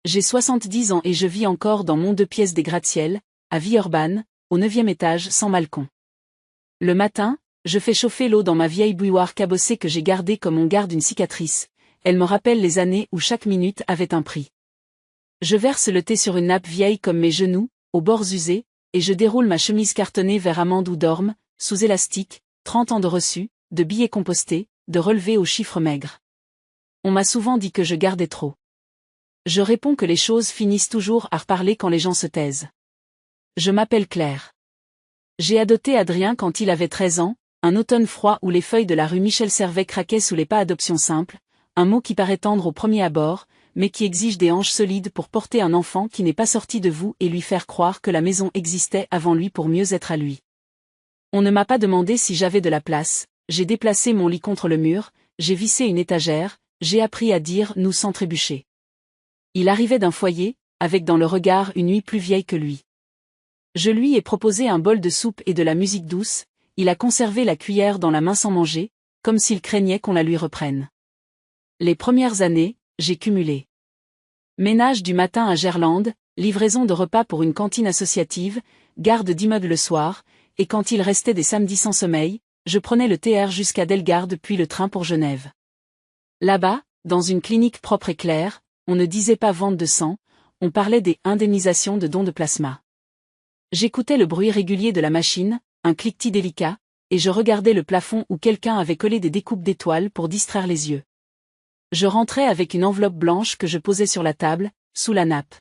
J'ai 70 ans et je vis encore dans mon 2 pièces des gratte-ciel, à Villeurbanne, au 9e étage sans balcon. Le matin, je fais chauffer l'eau dans ma vieille bouilloire cabossée que j'ai gardée comme on garde une cicatrice. Elle me rappelle les années où chaque minute avait un prix. Je verse le thé sur une nappe vieille comme mes genoux, aux bords usés, et je déroule ma chemise cartonnée vers amande ou dorme, sous élastique, 30 ans de reçus, de billets compostés, de relevés aux chiffres maigres. On m'a souvent dit que je gardais trop. Je réponds que les choses finissent toujours à reparler quand les gens se taisent. Je m'appelle Claire. J'ai adopté Adrien quand il avait 13 ans, un automne froid où les feuilles de la rue Michel Servet craquaient sous les pas adoption simple, un mot qui paraît tendre au premier abord, mais qui exige des hanches solides pour porter un enfant qui n'est pas sorti de vous et lui faire croire que la maison existait avant lui pour mieux être à lui. On ne m'a pas demandé si j'avais de la place, j'ai déplacé mon lit contre le mur, j'ai vissé une étagère, j'ai appris à dire nous sans trébucher. Il arrivait d'un foyer, avec dans le regard une nuit plus vieille que lui. Je lui ai proposé un bol de soupe et de la musique douce, il a conservé la cuillère dans la main sans manger, comme s'il craignait qu'on la lui reprenne. Les premières années, j'ai cumulé. Ménage du matin à Gerlande, livraison de repas pour une cantine associative, garde d'immeuble le soir, et quand il restait des samedis sans sommeil, je prenais le TR jusqu'à Delgarde puis le train pour Genève. Là-bas, dans une clinique propre et claire, on ne disait pas vente de sang, on parlait des indemnisations de dons de plasma. J'écoutais le bruit régulier de la machine, un cliquetis délicat, et je regardais le plafond où quelqu'un avait collé des découpes d'étoiles pour distraire les yeux. Je rentrais avec une enveloppe blanche que je posais sur la table, sous la nappe.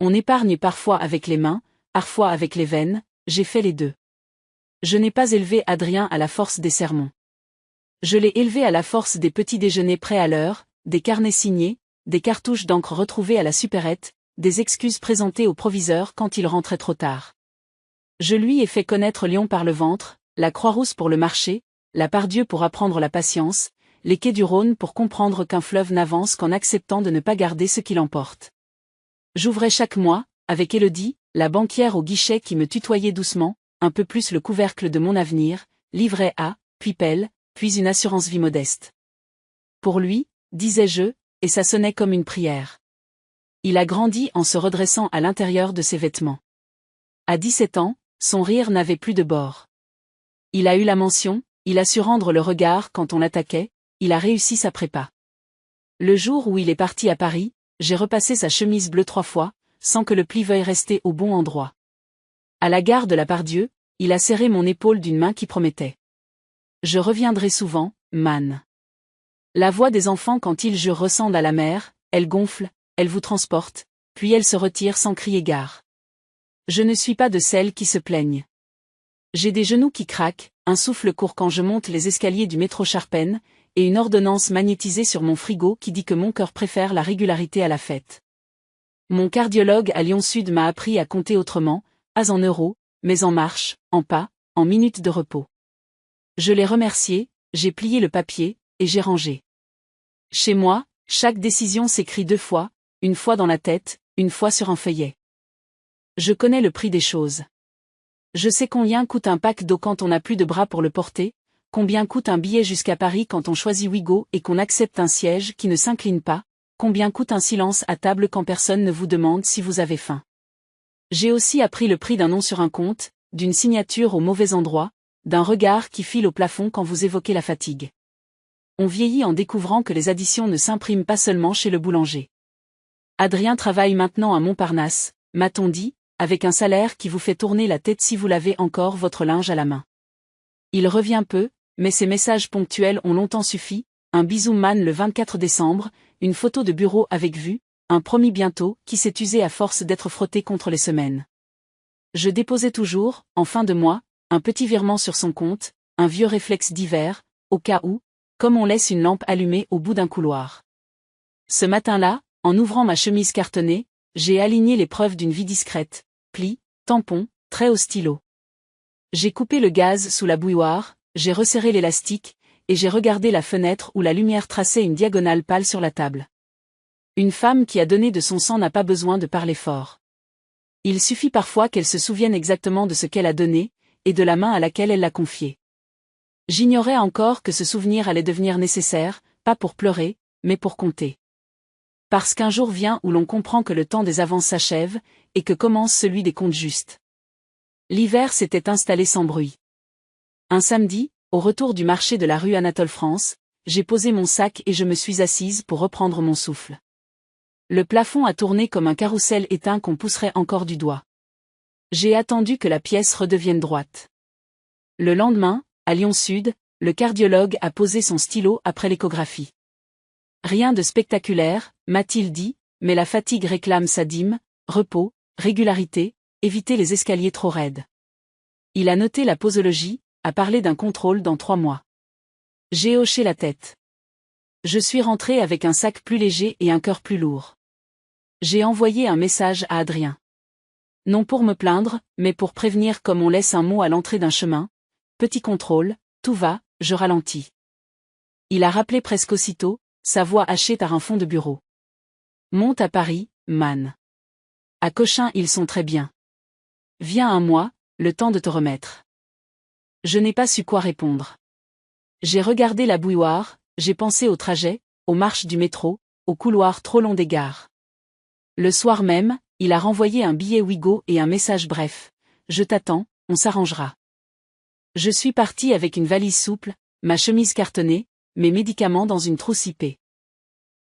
On épargne parfois avec les mains, parfois avec les veines, j'ai fait les deux. Je n'ai pas élevé Adrien à la force des sermons. Je l'ai élevé à la force des petits déjeuners prêts à l'heure, des carnets signés, des cartouches d'encre retrouvées à la supérette, des excuses présentées au proviseur quand il rentrait trop tard. Je lui ai fait connaître Lyon par le ventre, la Croix-Rousse pour le marché, la Pardieu pour apprendre la patience, les quais du Rhône pour comprendre qu'un fleuve n'avance qu'en acceptant de ne pas garder ce qu'il emporte. J'ouvrais chaque mois, avec Élodie, la banquière au guichet qui me tutoyait doucement, un peu plus le couvercle de mon avenir, livret A, puis pelle, puis une assurance vie modeste. Pour lui, disais-je, et ça sonnait comme une prière. Il a grandi en se redressant à l'intérieur de ses vêtements. À 17 ans, son rire n'avait plus de bord. Il a eu la mention, il a su rendre le regard quand on l'attaquait, il a réussi sa prépa. Le jour où il est parti à Paris, j'ai repassé sa chemise bleue 3 fois, sans que le pli veuille rester au bon endroit. À la gare de la Pardieu, il a serré mon épaule d'une main qui promettait. Je reviendrai souvent, man. La voix des enfants quand ils jurent ressemble à la mer, elle gonfle, elle vous transporte, puis elle se retire sans crier gare. Je ne suis pas de celles qui se plaignent. J'ai des genoux qui craquent, un souffle court quand je monte les escaliers du métro Charpennes, et une ordonnance magnétisée sur mon frigo qui dit que mon cœur préfère la régularité à la fête. Mon cardiologue à Lyon Sud m'a appris à compter autrement, pas en euros, mais en marche, en pas, en minutes de repos. Je l'ai remercié, j'ai plié le papier, et j'ai rangé. Chez moi, chaque décision s'écrit 2 fois, une fois dans la tête, une fois sur un feuillet. Je connais le prix des choses. Je sais combien coûte un pack d'eau quand on n'a plus de bras pour le porter, combien coûte un billet jusqu'à Paris quand on choisit Ouigo et qu'on accepte un siège qui ne s'incline pas, combien coûte un silence à table quand personne ne vous demande si vous avez faim. J'ai aussi appris le prix d'un nom sur un compte, d'une signature au mauvais endroit, d'un regard qui file au plafond quand vous évoquez la fatigue. On vieillit en découvrant que les additions ne s'impriment pas seulement chez le boulanger. Adrien travaille maintenant à Montparnasse, m'a-t-on dit, avec un salaire qui vous fait tourner la tête si vous lavez encore votre linge à la main. Il revient peu, mais ses messages ponctuels ont longtemps suffi, un bisou man le 24 décembre, une photo de bureau avec vue, un promis bientôt qui s'est usé à force d'être frotté contre les semaines. Je déposais toujours, en fin de mois, un petit virement sur son compte, un vieux réflexe d'hiver, au cas où, comme on laisse une lampe allumée au bout d'un couloir. Ce matin-là, en ouvrant ma chemise cartonnée, j'ai aligné les preuves d'une vie discrète, plis, tampons, traits au stylo. J'ai coupé le gaz sous la bouilloire, j'ai resserré l'élastique, et j'ai regardé la fenêtre où la lumière traçait une diagonale pâle sur la table. Une femme qui a donné de son sang n'a pas besoin de parler fort. Il suffit parfois qu'elle se souvienne exactement de ce qu'elle a donné, et de la main à laquelle elle l'a confié. J'ignorais encore que ce souvenir allait devenir nécessaire, pas pour pleurer, mais pour compter. Parce qu'un jour vient où l'on comprend que le temps des avances s'achève, et que commence celui des comptes justes. L'hiver s'était installé sans bruit. Un samedi, au retour du marché de la rue Anatole-France, j'ai posé mon sac et je me suis assise pour reprendre mon souffle. Le plafond a tourné comme un carrousel éteint qu'on pousserait encore du doigt. J'ai attendu que la pièce redevienne droite. Le lendemain, à Lyon-Sud, le cardiologue a posé son stylo après l'échographie. Rien de spectaculaire, m'a-t-il dit, mais la fatigue réclame sa dîme, repos, régularité, éviter les escaliers trop raides. Il a noté la posologie, a parlé d'un contrôle dans 3 mois. J'ai hoché la tête. Je suis rentré avec un sac plus léger et un cœur plus lourd. J'ai envoyé un message à Adrien. Non pour me plaindre, mais pour prévenir comme on laisse un mot à l'entrée d'un chemin. Petit contrôle, tout va, je ralentis. Il a rappelé presque aussitôt, sa voix hachée par un fond de bureau. Monte à Paris, man. À Cochin ils sont très bien. Viens un mois, le temps de te remettre. Je n'ai pas su quoi répondre. J'ai regardé la bouilloire, j'ai pensé au trajet, aux marches du métro, aux couloirs trop longs des gares. Le soir même, il a renvoyé un billet Ouigo et un message bref. Je t'attends, on s'arrangera. Je suis partie avec une valise souple, ma chemise cartonnée, mes médicaments dans une trousse épais.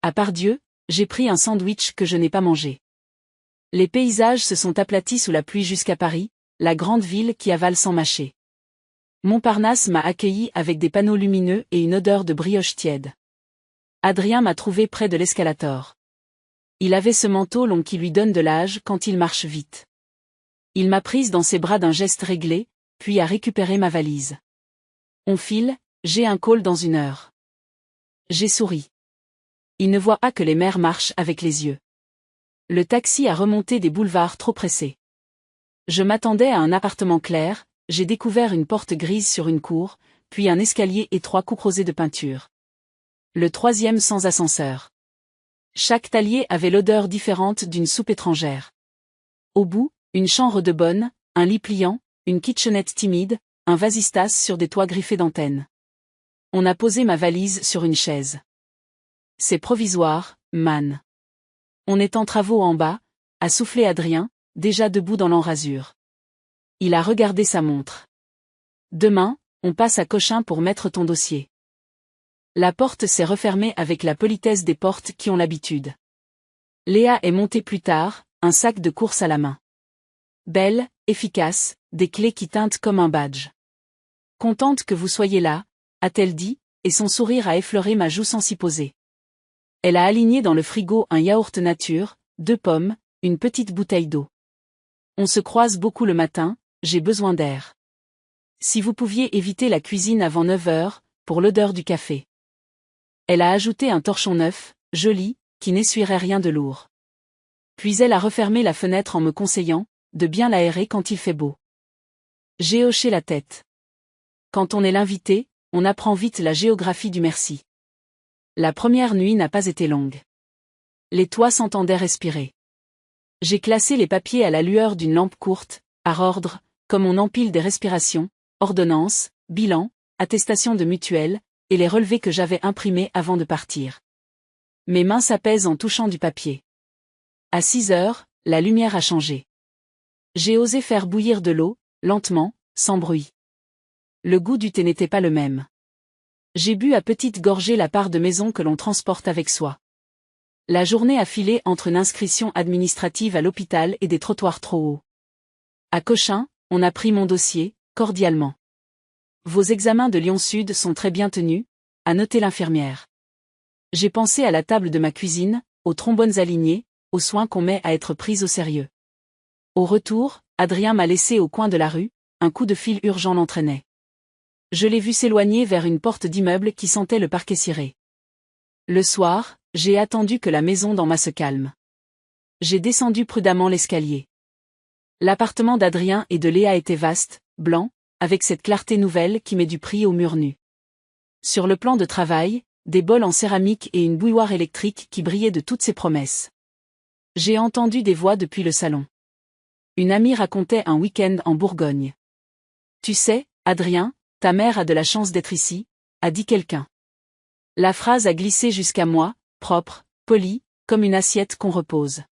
À part Dieu, j'ai pris un sandwich que je n'ai pas mangé. Les paysages se sont aplatis sous la pluie jusqu'à Paris, la grande ville qui avale sans mâcher. Montparnasse m'a accueilli avec des panneaux lumineux et une odeur de brioche tiède. Adrien m'a trouvé près de l'escalator. Il avait ce manteau long qui lui donne de l'âge quand il marche vite. Il m'a prise dans ses bras d'un geste réglé, puis a récupéré ma valise. On file, j'ai un call dans 1 heure. J'ai souri. Il ne voit pas que les mères marchent avec les yeux. Le taxi a remonté des boulevards trop pressés. Je m'attendais à un appartement clair, j'ai découvert une porte grise sur une cour, puis un escalier étroit couperosé de peinture. Le 3e sans ascenseur. Chaque talier avait l'odeur différente d'une soupe étrangère. Au bout, une chambre de bonne, un lit pliant, une kitchenette timide, un vasistas sur des toits griffés d'antennes. On a posé ma valise sur une chaise. C'est provisoire, man. On est en travaux en bas, a soufflé Adrien, déjà debout dans l'embrasure. Il a regardé sa montre. Demain, on passe à Cochin pour mettre ton dossier. La porte s'est refermée avec la politesse des portes qui ont l'habitude. Léa est montée plus tard, un sac de course à la main. Belle, efficace, des clés qui tintent comme un badge. Contente que vous soyez là, a-t-elle dit, et son sourire a effleuré ma joue sans s'y poser. Elle a aligné dans le frigo un yaourt nature, 2 pommes, une petite bouteille d'eau. On se croise beaucoup le matin, j'ai besoin d'air. Si vous pouviez éviter la cuisine avant 9 heures, pour l'odeur du café. Elle a ajouté un torchon neuf, joli, qui n'essuierait rien de lourd. Puis elle a refermé la fenêtre en me conseillant, de bien l'aérer quand il fait beau. J'ai hoché la tête. Quand on est l'invité, on apprend vite la géographie du merci. La première nuit n'a pas été longue. Les toits s'entendaient respirer. J'ai classé les papiers à la lueur d'une lampe courte, par ordre, comme on empile des respirations, ordonnances, bilan, attestation de mutuelle, et les relevés que j'avais imprimés avant de partir. Mes mains s'apaisent en touchant du papier. À 6 heures, la lumière a changé. J'ai osé faire bouillir de l'eau, lentement, sans bruit. Le goût du thé n'était pas le même. J'ai bu à petites gorgées la part de maison que l'on transporte avec soi. La journée a filé entre une inscription administrative à l'hôpital et des trottoirs trop hauts. À Cochin, on a pris mon dossier, cordialement. Vos examens de Lyon-Sud sont très bien tenus, a noté l'infirmière. J'ai pensé à la table de ma cuisine, aux trombones alignés, aux soins qu'on met à être pris au sérieux. Au retour, Adrien m'a laissé au coin de la rue, un coup de fil urgent l'entraînait. Je l'ai vu s'éloigner vers une porte d'immeuble qui sentait le parquet ciré. Le soir, j'ai attendu que la maison d'en bas se calme. J'ai descendu prudemment l'escalier. L'appartement d'Adrien et de Léa était vaste, blanc, avec cette clarté nouvelle qui met du prix aux murs nus. Sur le plan de travail, des bols en céramique et une bouilloire électrique qui brillaient de toutes ses promesses. J'ai entendu des voix depuis le salon. Une amie racontait un week-end en Bourgogne. Tu sais, Adrien, ta mère a de la chance d'être ici, a dit quelqu'un. La phrase a glissé jusqu'à moi, propre, polie, comme une assiette qu'on repose.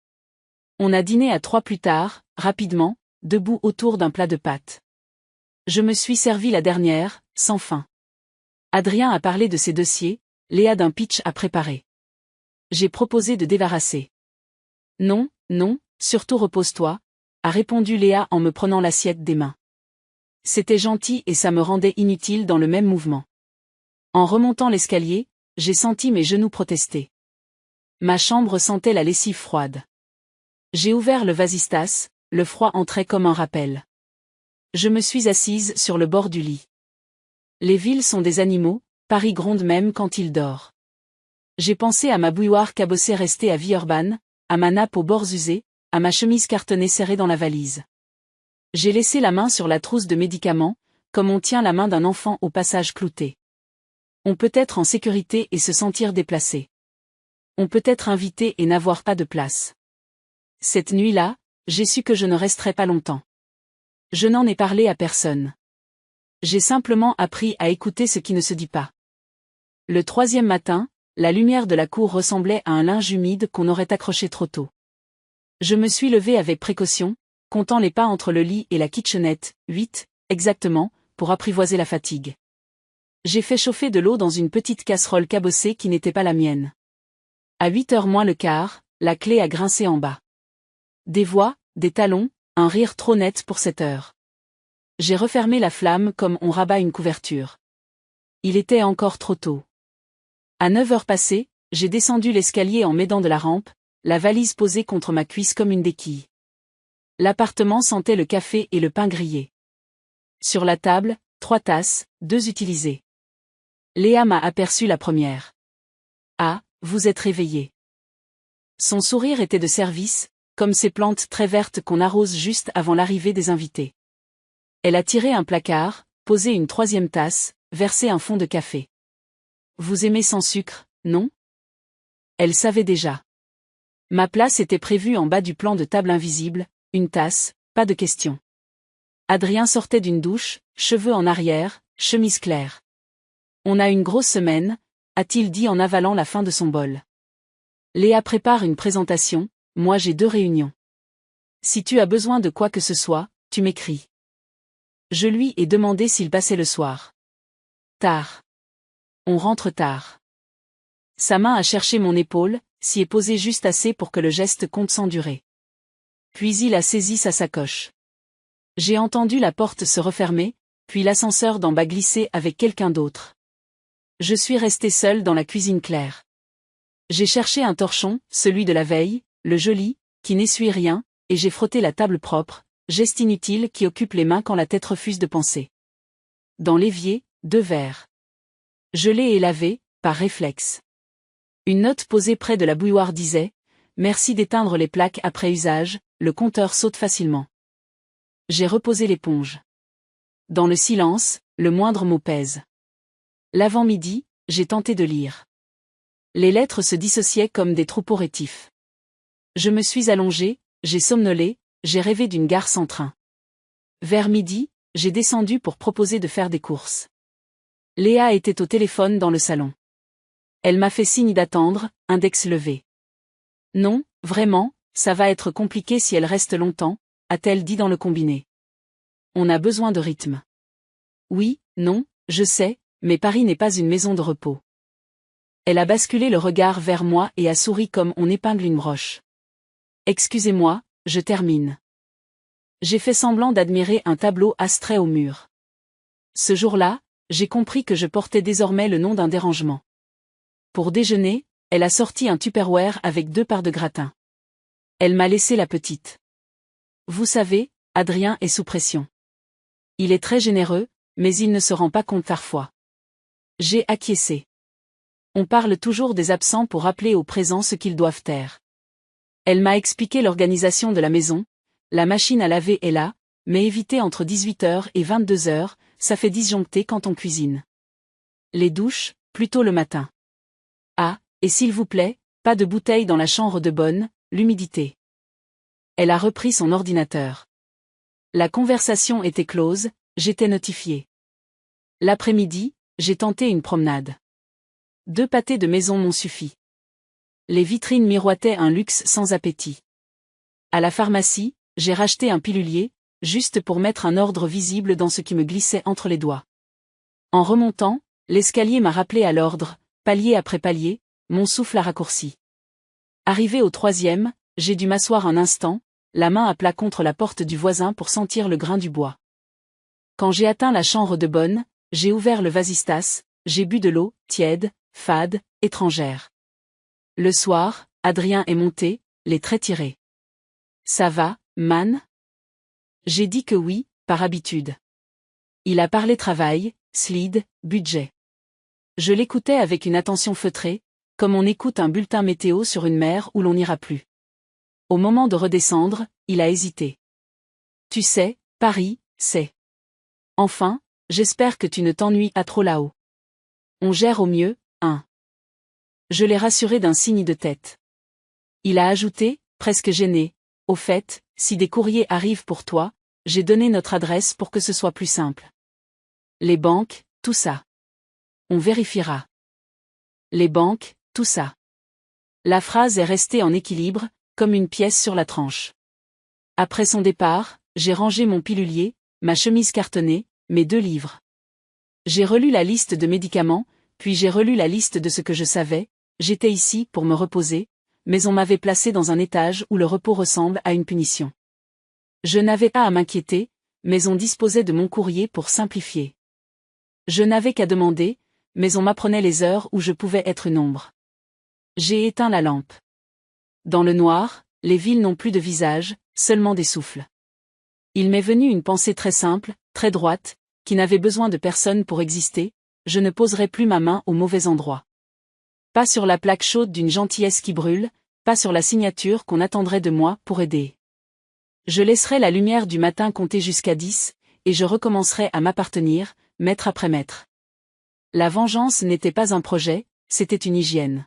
On a dîné à 3 plus tard, rapidement, debout autour d'un plat de pâtes. Je me suis servi la dernière, sans faim. Adrien a parlé de ses dossiers, Léa d'un pitch à préparer. J'ai proposé de débarrasser. Non, non, surtout repose-toi, a répondu Léa en me prenant l'assiette des mains. C'était gentil et ça me rendait inutile dans le même mouvement. En remontant l'escalier, j'ai senti mes genoux protester. Ma chambre sentait la lessive froide. J'ai ouvert le vasistas, le froid entrait comme un rappel. Je me suis assise sur le bord du lit. Les villes sont des animaux, Paris gronde même quand il dort. J'ai pensé à ma bouilloire cabossée restée à Villeurbanne, à ma nappe aux bords usés, à ma chemise cartonnée serrée dans la valise. J'ai laissé la main sur la trousse de médicaments, comme on tient la main d'un enfant au passage clouté. On peut être en sécurité et se sentir déplacé. On peut être invité et n'avoir pas de place. Cette nuit-là, j'ai su que je ne resterais pas longtemps. Je n'en ai parlé à personne. J'ai simplement appris à écouter ce qui ne se dit pas. Le 3e matin, la lumière de la cour ressemblait à un linge humide qu'on aurait accroché trop tôt. Je me suis levée avec précaution, comptant les pas entre le lit et la kitchenette, 8, exactement, pour apprivoiser la fatigue. J'ai fait chauffer de l'eau dans une petite casserole cabossée qui n'était pas la mienne. À 8h moins le quart, la clé a grincé en bas. Des voix, des talons, un rire trop net pour cette heure. J'ai refermé la flamme comme on rabat une couverture. Il était encore trop tôt. À 9h passées, j'ai descendu l'escalier en m'aidant de la rampe, la valise posée contre ma cuisse comme une béquille. L'appartement sentait le café et le pain grillé. Sur la table, 3 tasses, 2 utilisées. Léa m'a aperçu la première. Ah, vous êtes réveillée. Son sourire était de service, comme ces plantes très vertes qu'on arrose juste avant l'arrivée des invités. Elle a tiré un placard, posé une 3e tasse, versé un fond de café. Vous aimez sans sucre, non? Elle savait déjà. Ma place était prévue en bas du plan de table invisible, une tasse, pas de question. Adrien sortait d'une douche, cheveux en arrière, chemise claire. On a une grosse semaine, a-t-il dit en avalant la fin de son bol. Léa prépare une présentation, moi j'ai 2 réunions. Si tu as besoin de quoi que ce soit, tu m'écris. Je lui ai demandé s'il passait le soir. Tard. On rentre tard. Sa main a cherché mon épaule, s'y est posée juste assez pour que le geste compte sans durer. Puis il a saisi sa sacoche. J'ai entendu la porte se refermer, puis l'ascenseur d'en bas glisser avec quelqu'un d'autre. Je suis restée seule dans la cuisine claire. J'ai cherché un torchon, celui de la veille, le joli, qui n'essuie rien, et j'ai frotté la table propre, geste inutile qui occupe les mains quand la tête refuse de penser. Dans l'évier, 2 verres. Je l'ai lavé, par réflexe. Une note posée près de la bouilloire disait « Merci d'éteindre les plaques après usage, le compteur saute facilement. » J'ai reposé l'éponge. Dans le silence, le moindre mot pèse. L'avant-midi, j'ai tenté de lire. Les lettres se dissociaient comme des troupeaux rétifs. Je me suis allongée, j'ai somnolé, j'ai rêvé d'une gare sans train. Vers midi, j'ai descendu pour proposer de faire des courses. Léa était au téléphone dans le salon. Elle m'a fait signe d'attendre, index levé. Non, vraiment, ça va être compliqué si elle reste longtemps, a-t-elle dit dans le combiné. On a besoin de rythme. Oui, non, je sais, mais Paris n'est pas une maison de repos. Elle a basculé le regard vers moi et a souri comme on épingle une broche. Excusez-moi, je termine. J'ai fait semblant d'admirer un tableau abstrait au mur. Ce jour-là, j'ai compris que je portais désormais le nom d'un dérangement. Pour déjeuner, elle a sorti un Tupperware avec 2 parts de gratin. Elle m'a laissé la petite. Vous savez, Adrien est sous pression. Il est très généreux, mais il ne se rend pas compte parfois. J'ai acquiescé. On parle toujours des absents pour rappeler aux présents ce qu'ils doivent taire. Elle m'a expliqué l'organisation de la maison, la machine à laver est là, mais évitez entre 18h et 22h, ça fait disjoncter quand on cuisine. Les douches, plutôt le matin. Ah, et s'il vous plaît, pas de bouteilles dans la chambre de bonne, l'humidité. Elle a repris son ordinateur. La conversation était close, j'étais notifié. L'après-midi, j'ai tenté une promenade. 2 pâtés de maison m'ont suffi. Les vitrines miroitaient un luxe sans appétit. À la pharmacie, j'ai racheté un pilulier, juste pour mettre un ordre visible dans ce qui me glissait entre les doigts. En remontant, l'escalier m'a rappelé à l'ordre, palier après palier, mon souffle a raccourci. Arrivé au 3e, j'ai dû m'asseoir un instant, la main à plat contre la porte du voisin pour sentir le grain du bois. Quand j'ai atteint la chambre de bonne, j'ai ouvert le vasistas, j'ai bu de l'eau, tiède, fade, étrangère. Le soir, Adrien est monté, les traits tirés. Ça va, man? J'ai dit que oui, par habitude. Il a parlé travail, slide, budget. Je l'écoutais avec une attention feutrée, comme on écoute un bulletin météo sur une mer où l'on n'ira plus. Au moment de redescendre, il a hésité. Tu sais, Paris, c'est. Enfin, j'espère que tu ne t'ennuies à trop là-haut. On gère au mieux, hein. Je l'ai rassuré d'un signe de tête. Il a ajouté, presque gêné, au fait, si des courriers arrivent pour toi, j'ai donné notre adresse pour que ce soit plus simple. Les banques, tout ça. On vérifiera. Les banques, tout ça. La phrase est restée en équilibre, comme une pièce sur la tranche. Après son départ, j'ai rangé mon pilulier, ma chemise cartonnée, mes 2 livres. J'ai relu la liste de médicaments, puis j'ai relu la liste de ce que je savais, j'étais ici pour me reposer, mais on m'avait placé dans un étage où le repos ressemble à une punition. Je n'avais pas à m'inquiéter, mais on disposait de mon courrier pour simplifier. Je n'avais qu'à demander, mais on m'apprenait les heures où je pouvais être une ombre. J'ai éteint la lampe. Dans le noir, les villes n'ont plus de visage, seulement des souffles. Il m'est venu une pensée très simple, très droite, qui n'avait besoin de personne pour exister, je ne poserai plus ma main au mauvais endroit. Pas sur la plaque chaude d'une gentillesse qui brûle, pas sur la signature qu'on attendrait de moi pour aider. Je laisserai la lumière du matin compter jusqu'à 10, et je recommencerai à m'appartenir, mètre après mètre. La vengeance n'était pas un projet, c'était une hygiène.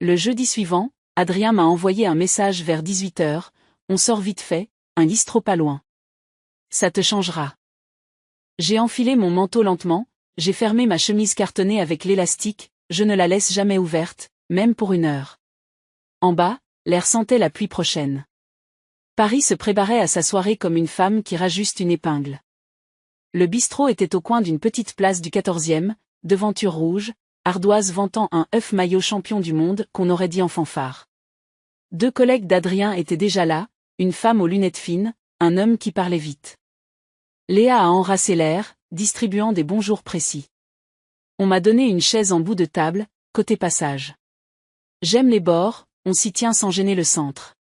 Le jeudi suivant, Adrien m'a envoyé un message vers 18h, on sort vite fait, un bistrot pas loin. Ça te changera. J'ai enfilé mon manteau lentement, j'ai fermé ma chemise cartonnée avec l'élastique, je ne la laisse jamais ouverte, même pour 1 heure. En bas, l'air sentait la pluie prochaine. Paris se préparait à sa soirée comme une femme qui rajuste une épingle. Le bistrot était au coin d'une petite place du 14e, devanture rouge, ardoise vantant un œuf maillot champion du monde qu'on aurait dit en fanfare. 2 collègues d'Adrien étaient déjà là, une femme aux lunettes fines, un homme qui parlait vite. Léa a enracé l'air, distribuant des bonjours précis. On m'a donné une chaise en bout de table, côté passage. J'aime les bords, on s'y tient sans gêner le centre.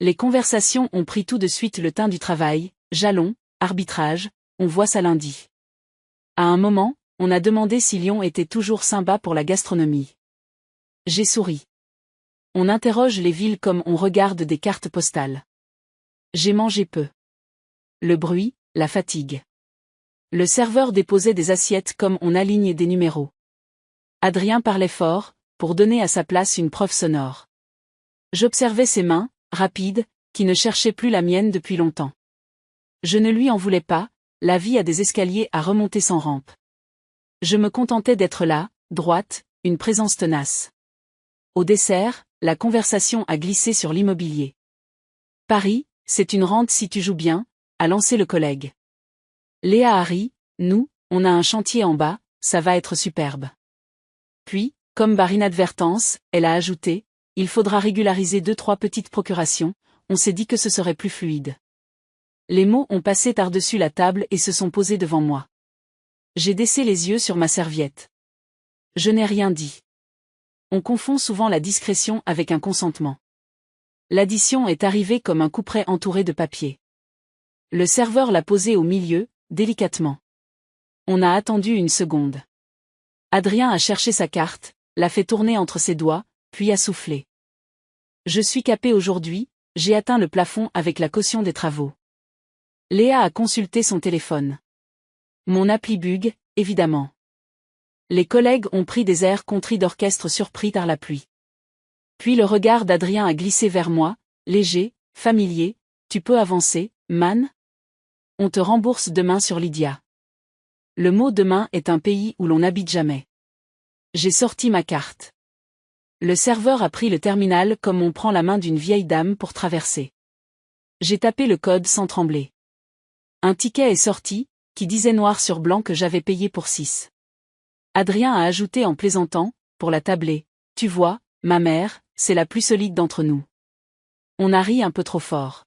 Les conversations ont pris tout de suite le teint du travail, jalons, arbitrage, on voit ça lundi. À un moment, on a demandé si Lyon était toujours sympa pour la gastronomie. J'ai souri. On interroge les villes comme on regarde des cartes postales. J'ai mangé peu. Le bruit, la fatigue. Le serveur déposait des assiettes comme on aligne des numéros. Adrien parlait fort, pour donner à sa place une preuve sonore. J'observais ses mains, rapides, qui ne cherchaient plus la mienne depuis longtemps. Je ne lui en voulais pas, la vie a des escaliers à remonter sans rampe. Je me contentais d'être là, droite, une présence tenace. Au dessert, la conversation a glissé sur l'immobilier. Paris, c'est une rente si tu joues bien, a lancé le collègue. Léa a ri, nous, on a un chantier en bas, ça va être superbe. Puis, comme par inadvertance, elle a ajouté, il faudra régulariser 2-3 petites procurations, on s'est dit que ce serait plus fluide. Les mots ont passé par-dessus la table et se sont posés devant moi. J'ai baissé les yeux sur ma serviette. Je n'ai rien dit. On confond souvent la discrétion avec un consentement. L'addition est arrivée comme un couperet entouré de papier. Le serveur l'a posé au milieu, délicatement. On a attendu 1 seconde. Adrien a cherché sa carte, l'a fait tourner entre ses doigts, puis a soufflé. Je suis capé aujourd'hui, j'ai atteint le plafond avec la caution des travaux. Léa a consulté son téléphone. Mon appli bug, évidemment. Les collègues ont pris des airs contris d'orchestre surpris par la pluie. Puis le regard d'Adrien a glissé vers moi, léger, familier, tu peux avancer, man? On te rembourse demain sur Lydia. Le mot demain est un pays où l'on n'habite jamais. J'ai sorti ma carte. Le serveur a pris le terminal comme on prend la main d'une vieille dame pour traverser. J'ai tapé le code sans trembler. Un ticket est sorti, qui disait noir sur blanc que j'avais payé pour 6. Adrien a ajouté en plaisantant, pour la tabler, « Tu vois, ma mère, c'est la plus solide d'entre nous. » On a ri un peu trop fort.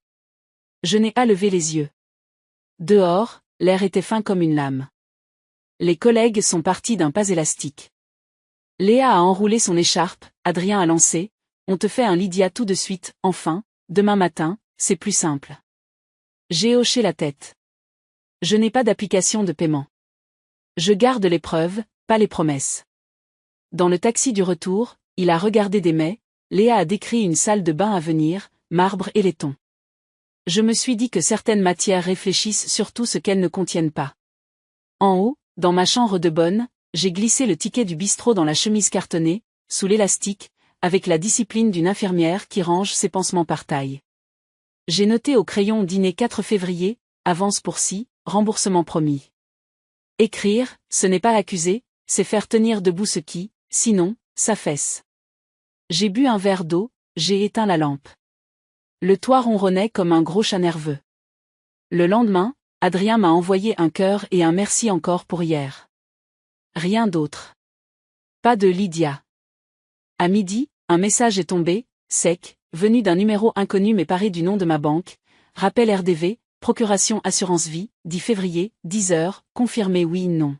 Je n'ai pas levé les yeux. Dehors, l'air était fin comme une lame. Les collègues sont partis d'un pas élastique. Léa a enroulé son écharpe, Adrien a lancé, « On te fait un Lydia tout de suite, enfin, demain matin, c'est plus simple. » J'ai hoché la tête. Je n'ai pas d'application de paiement. Je garde les preuves, pas les promesses. Dans le taxi du retour, il a regardé des mets, Léa a décrit une salle de bain à venir, marbre et laiton. Je me suis dit que certaines matières réfléchissent surtout ce qu'elles ne contiennent pas. En haut, dans ma chambre de bonne, j'ai glissé le ticket du bistrot dans la chemise cartonnée, sous l'élastique, avec la discipline d'une infirmière qui range ses pansements par taille. J'ai noté au crayon dîner 4 février, avance pour 6, remboursement promis. Écrire, ce n'est pas accuser, c'est faire tenir debout ce qui, sinon, s'affaisse. J'ai bu un verre d'eau, j'ai éteint la lampe. Le toit ronronnait comme un gros chat nerveux. Le lendemain, Adrien m'a envoyé un cœur et un merci encore pour hier. Rien d'autre. Pas de Lydia. À midi, un message est tombé, sec, venu d'un numéro inconnu mais paré du nom de ma banque, rappel RDV, procuration assurance vie, 10 février, 10 heures, confirmé oui non.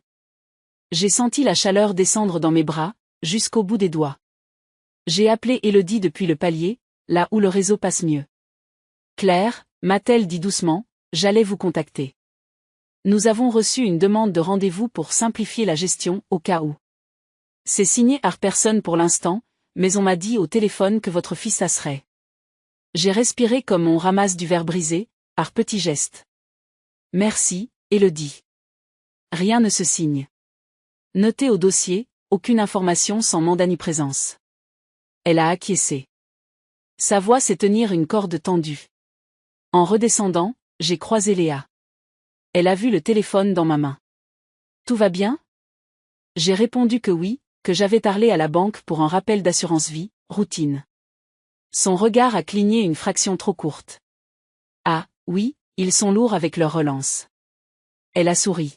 J'ai senti la chaleur descendre dans mes bras, jusqu'au bout des doigts. J'ai appelé Élodie depuis le palier, là où le réseau passe mieux. Claire, m'a-t-elle dit doucement, j'allais vous contacter. Nous avons reçu une demande de rendez-vous pour simplifier la gestion, au cas où. C'est signé Arperson pour l'instant, mais on m'a dit au téléphone que votre fils passerait. J'ai respiré comme on ramasse du verre brisé, par petits gestes. Merci, Élodie. Rien ne se signe. Notez au dossier, aucune information sans mandat ni présence. Elle a acquiescé. Sa voix sait tenir une corde tendue. En redescendant, j'ai croisé Léa. Elle a vu le téléphone dans ma main. Tout va bien? J'ai répondu que oui, que j'avais parlé à la banque pour un rappel d'assurance vie, routine. Son regard a cligné une fraction trop courte. Ah, oui, ils sont lourds avec leur relance. Elle a souri.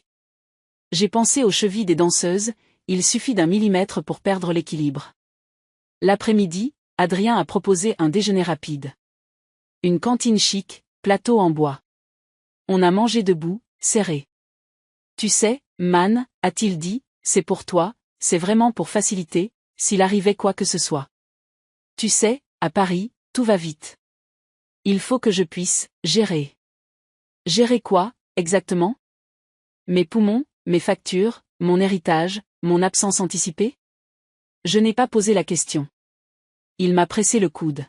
J'ai pensé aux chevilles des danseuses, il suffit d'un millimètre pour perdre l'équilibre. L'après-midi, Adrien a proposé un déjeuner rapide. Une cantine chic, plateau en bois. On a mangé debout, serré. Tu sais, Man, a-t-il dit, c'est pour toi, c'est vraiment pour faciliter, s'il arrivait quoi que ce soit. Tu sais, à Paris, tout va vite. Il faut que je puisse gérer. Gérer quoi, exactement? Mes poumons, mes factures, mon héritage, mon absence anticipée? Je n'ai pas posé la question. Il m'a pressé le coude.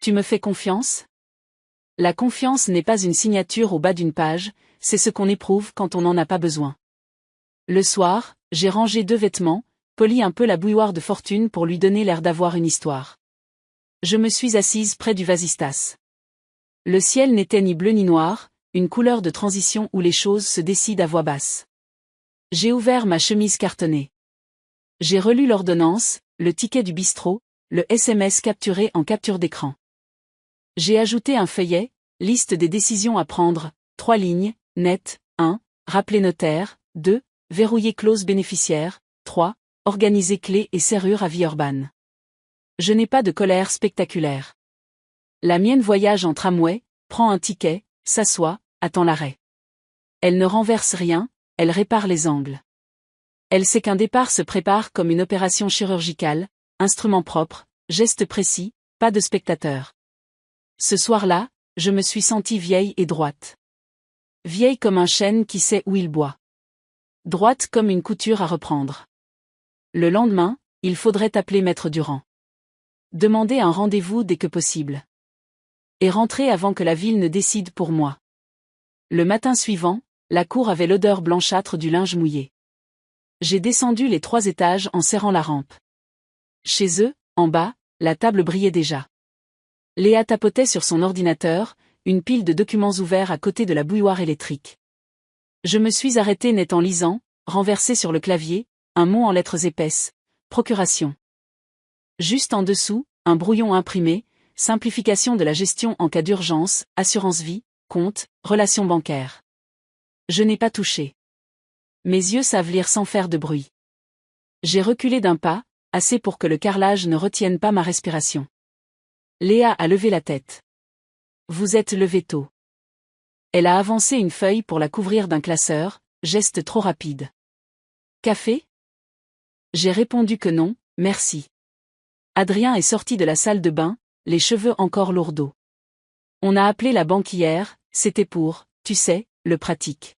Tu me fais confiance? La confiance n'est pas une signature au bas d'une page, c'est ce qu'on éprouve quand on n'en a pas besoin. Le soir, j'ai rangé 2 vêtements, poli un peu la bouilloire de fortune pour lui donner l'air d'avoir une histoire. Je me suis assise près du vasistas. Le ciel n'était ni bleu ni noir, une couleur de transition où les choses se décident à voix basse. J'ai ouvert ma chemise cartonnée. J'ai relu l'ordonnance, le ticket du bistrot, le SMS capturé en capture d'écran. J'ai ajouté un feuillet, liste des décisions à prendre, 3 lignes, net, 1, rappeler notaire, 2, verrouiller clause bénéficiaire, 3, organiser clés et serrures à Villeurbanne. Je n'ai pas de colère spectaculaire. La mienne voyage en tramway, prend un ticket, s'assoit, attend l'arrêt. Elle ne renverse rien, elle répare les angles. Elle sait qu'un départ se prépare comme une opération chirurgicale, instrument propre, geste précis, pas de spectateur. Ce soir-là, je me suis sentie vieille et droite. Vieille comme un chêne qui sait où il boit. Droite comme une couture à reprendre. Le lendemain, il faudrait appeler Maître Durand. Demander un rendez-vous dès que possible. Et rentrer avant que la ville ne décide pour moi. Le matin suivant, la cour avait l'odeur blanchâtre du linge mouillé. J'ai descendu les 3 étages en serrant la rampe. Chez eux, en bas, la table brillait déjà. Léa tapotait sur son ordinateur, une pile de documents ouverts à côté de la bouilloire électrique. Je me suis arrêté net en lisant, renversé sur le clavier, un mot en lettres épaisses, procuration. Juste en dessous, un brouillon imprimé, simplification de la gestion en cas d'urgence, assurance vie, compte, relations bancaires. Je n'ai pas touché. Mes yeux savent lire sans faire de bruit. J'ai reculé d'un pas, assez pour que le carrelage ne retienne pas ma respiration. Léa a levé la tête. Vous êtes levé tôt. Elle a avancé une feuille pour la couvrir d'un classeur, geste trop rapide. Café ? J'ai répondu que non, merci. Adrien est sorti de la salle de bain, les cheveux encore lourdeaux. On a appelé la banque hier, c'était pour, tu sais, le pratique.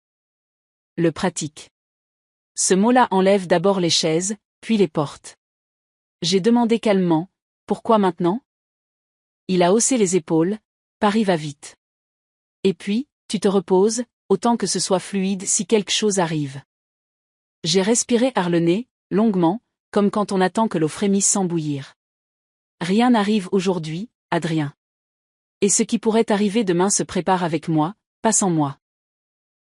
Le pratique. Ce mot-là enlève d'abord les chaises, puis les portes. J'ai demandé calmement, pourquoi maintenant ? Il a haussé les épaules, Paris va vite. Et puis, tu te reposes, autant que ce soit fluide si quelque chose arrive. J'ai respiré par le nez, longuement, comme quand on attend que l'eau frémisse sans bouillir. Rien n'arrive aujourd'hui, Adrien. Et ce qui pourrait arriver demain se prépare avec moi, pas sans moi.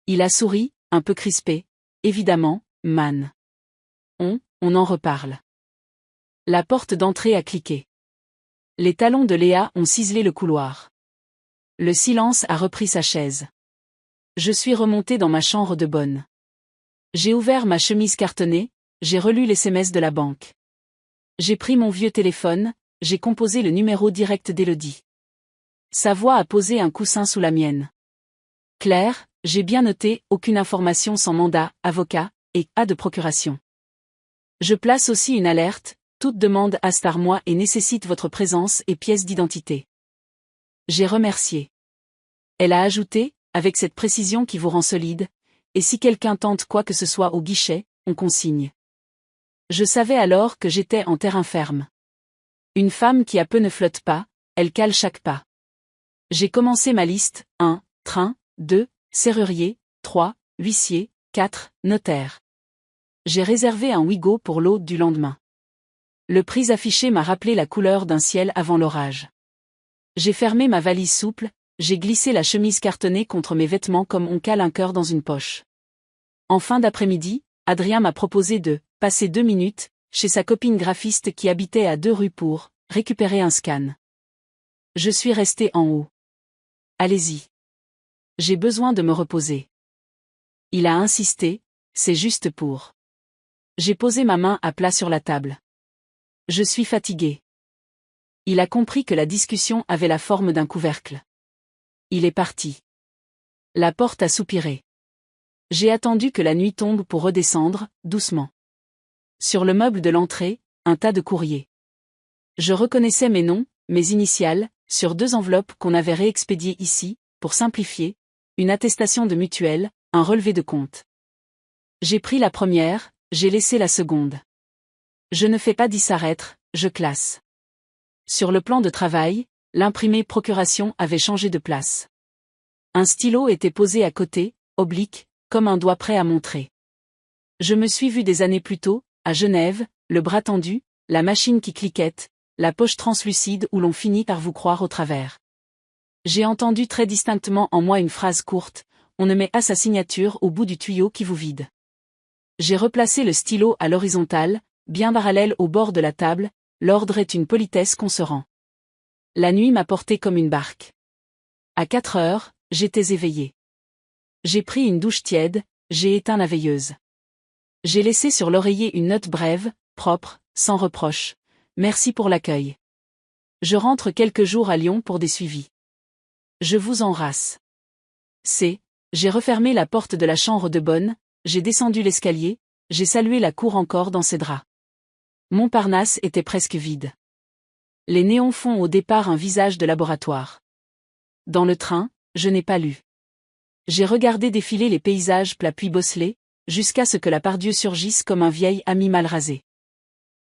Il a souri, un peu crispé. Évidemment, man. On en reparle. La porte d'entrée a cliqué. Les talons de Léa ont ciselé le couloir. Le silence a repris sa chaise. Je suis remontée dans ma chambre de bonne. J'ai ouvert ma chemise cartonnée, j'ai relu les SMS de la banque. J'ai pris mon vieux téléphone, j'ai composé le numéro direct d'Élodie. Sa voix a posé un coussin sous la mienne. Claire, j'ai bien noté, aucune information sans mandat, avocat, et A de procuration. Je place aussi une alerte, toute demande à Star-moi et nécessite votre présence et pièce d'identité. J'ai remercié. Elle a ajouté, avec cette précision qui vous rend solide, et si quelqu'un tente quoi que ce soit au guichet, on consigne. Je savais alors que j'étais en terrain ferme. Une femme qui a peu ne flotte pas, elle cale chaque pas. J'ai commencé ma liste, 1, train, 2, serrurier, 3, huissier, 4, notaire. J'ai réservé un Ouigo pour l'eau du lendemain. Le prix affiché m'a rappelé la couleur d'un ciel avant l'orage. J'ai fermé ma valise souple, j'ai glissé la chemise cartonnée contre mes vêtements comme on cale un cœur dans une poche. En fin d'après-midi, Adrien m'a proposé de passer 2 minutes chez sa copine graphiste qui habitait à 2 rues pour récupérer un scan. Je suis restée en haut. Allez-y. J'ai besoin de me reposer. Il a insisté, c'est juste pour. J'ai posé ma main à plat sur la table. Je suis fatiguée. Il a compris que la discussion avait la forme d'un couvercle. Il est parti. La porte a soupiré. J'ai attendu que la nuit tombe pour redescendre, doucement. Sur le meuble de l'entrée, un tas de courriers. Je reconnaissais mes noms, mes initiales, sur 2 enveloppes qu'on avait réexpédiées ici, pour simplifier, une attestation de mutuelle, un relevé de compte. J'ai pris la première, j'ai laissé la seconde. Je ne fais pas disparaître, je classe. Sur le plan de travail, l'imprimé procuration avait changé de place. Un stylo était posé à côté, oblique, comme un doigt prêt à montrer. Je me suis vu des années plus tôt, à Genève, le bras tendu, la machine qui cliquette, la poche translucide où l'on finit par vous croire au travers. J'ai entendu très distinctement en moi une phrase courte, on ne met pas sa signature au bout du tuyau qui vous vide. J'ai replacé le stylo à l'horizontale, bien parallèle au bord de la table, l'ordre est une politesse qu'on se rend. La nuit m'a porté comme une barque. À 4 heures, j'étais éveillée. J'ai pris une douche tiède, j'ai éteint la veilleuse. J'ai laissé sur l'oreiller une note brève, propre, sans reproche. Merci pour l'accueil. Je rentre quelques jours à Lyon pour des suivis. Je vous embrasse. J'ai refermé la porte de la chambre de bonne, j'ai descendu l'escalier, j'ai salué la cour encore dans ses draps. Montparnasse était presque vide. Les néons font au départ un visage de laboratoire. Dans le train, je n'ai pas lu. J'ai regardé défiler les paysages plats puis bosselés, jusqu'à ce que la Pardieu surgisse comme un vieil ami mal rasé.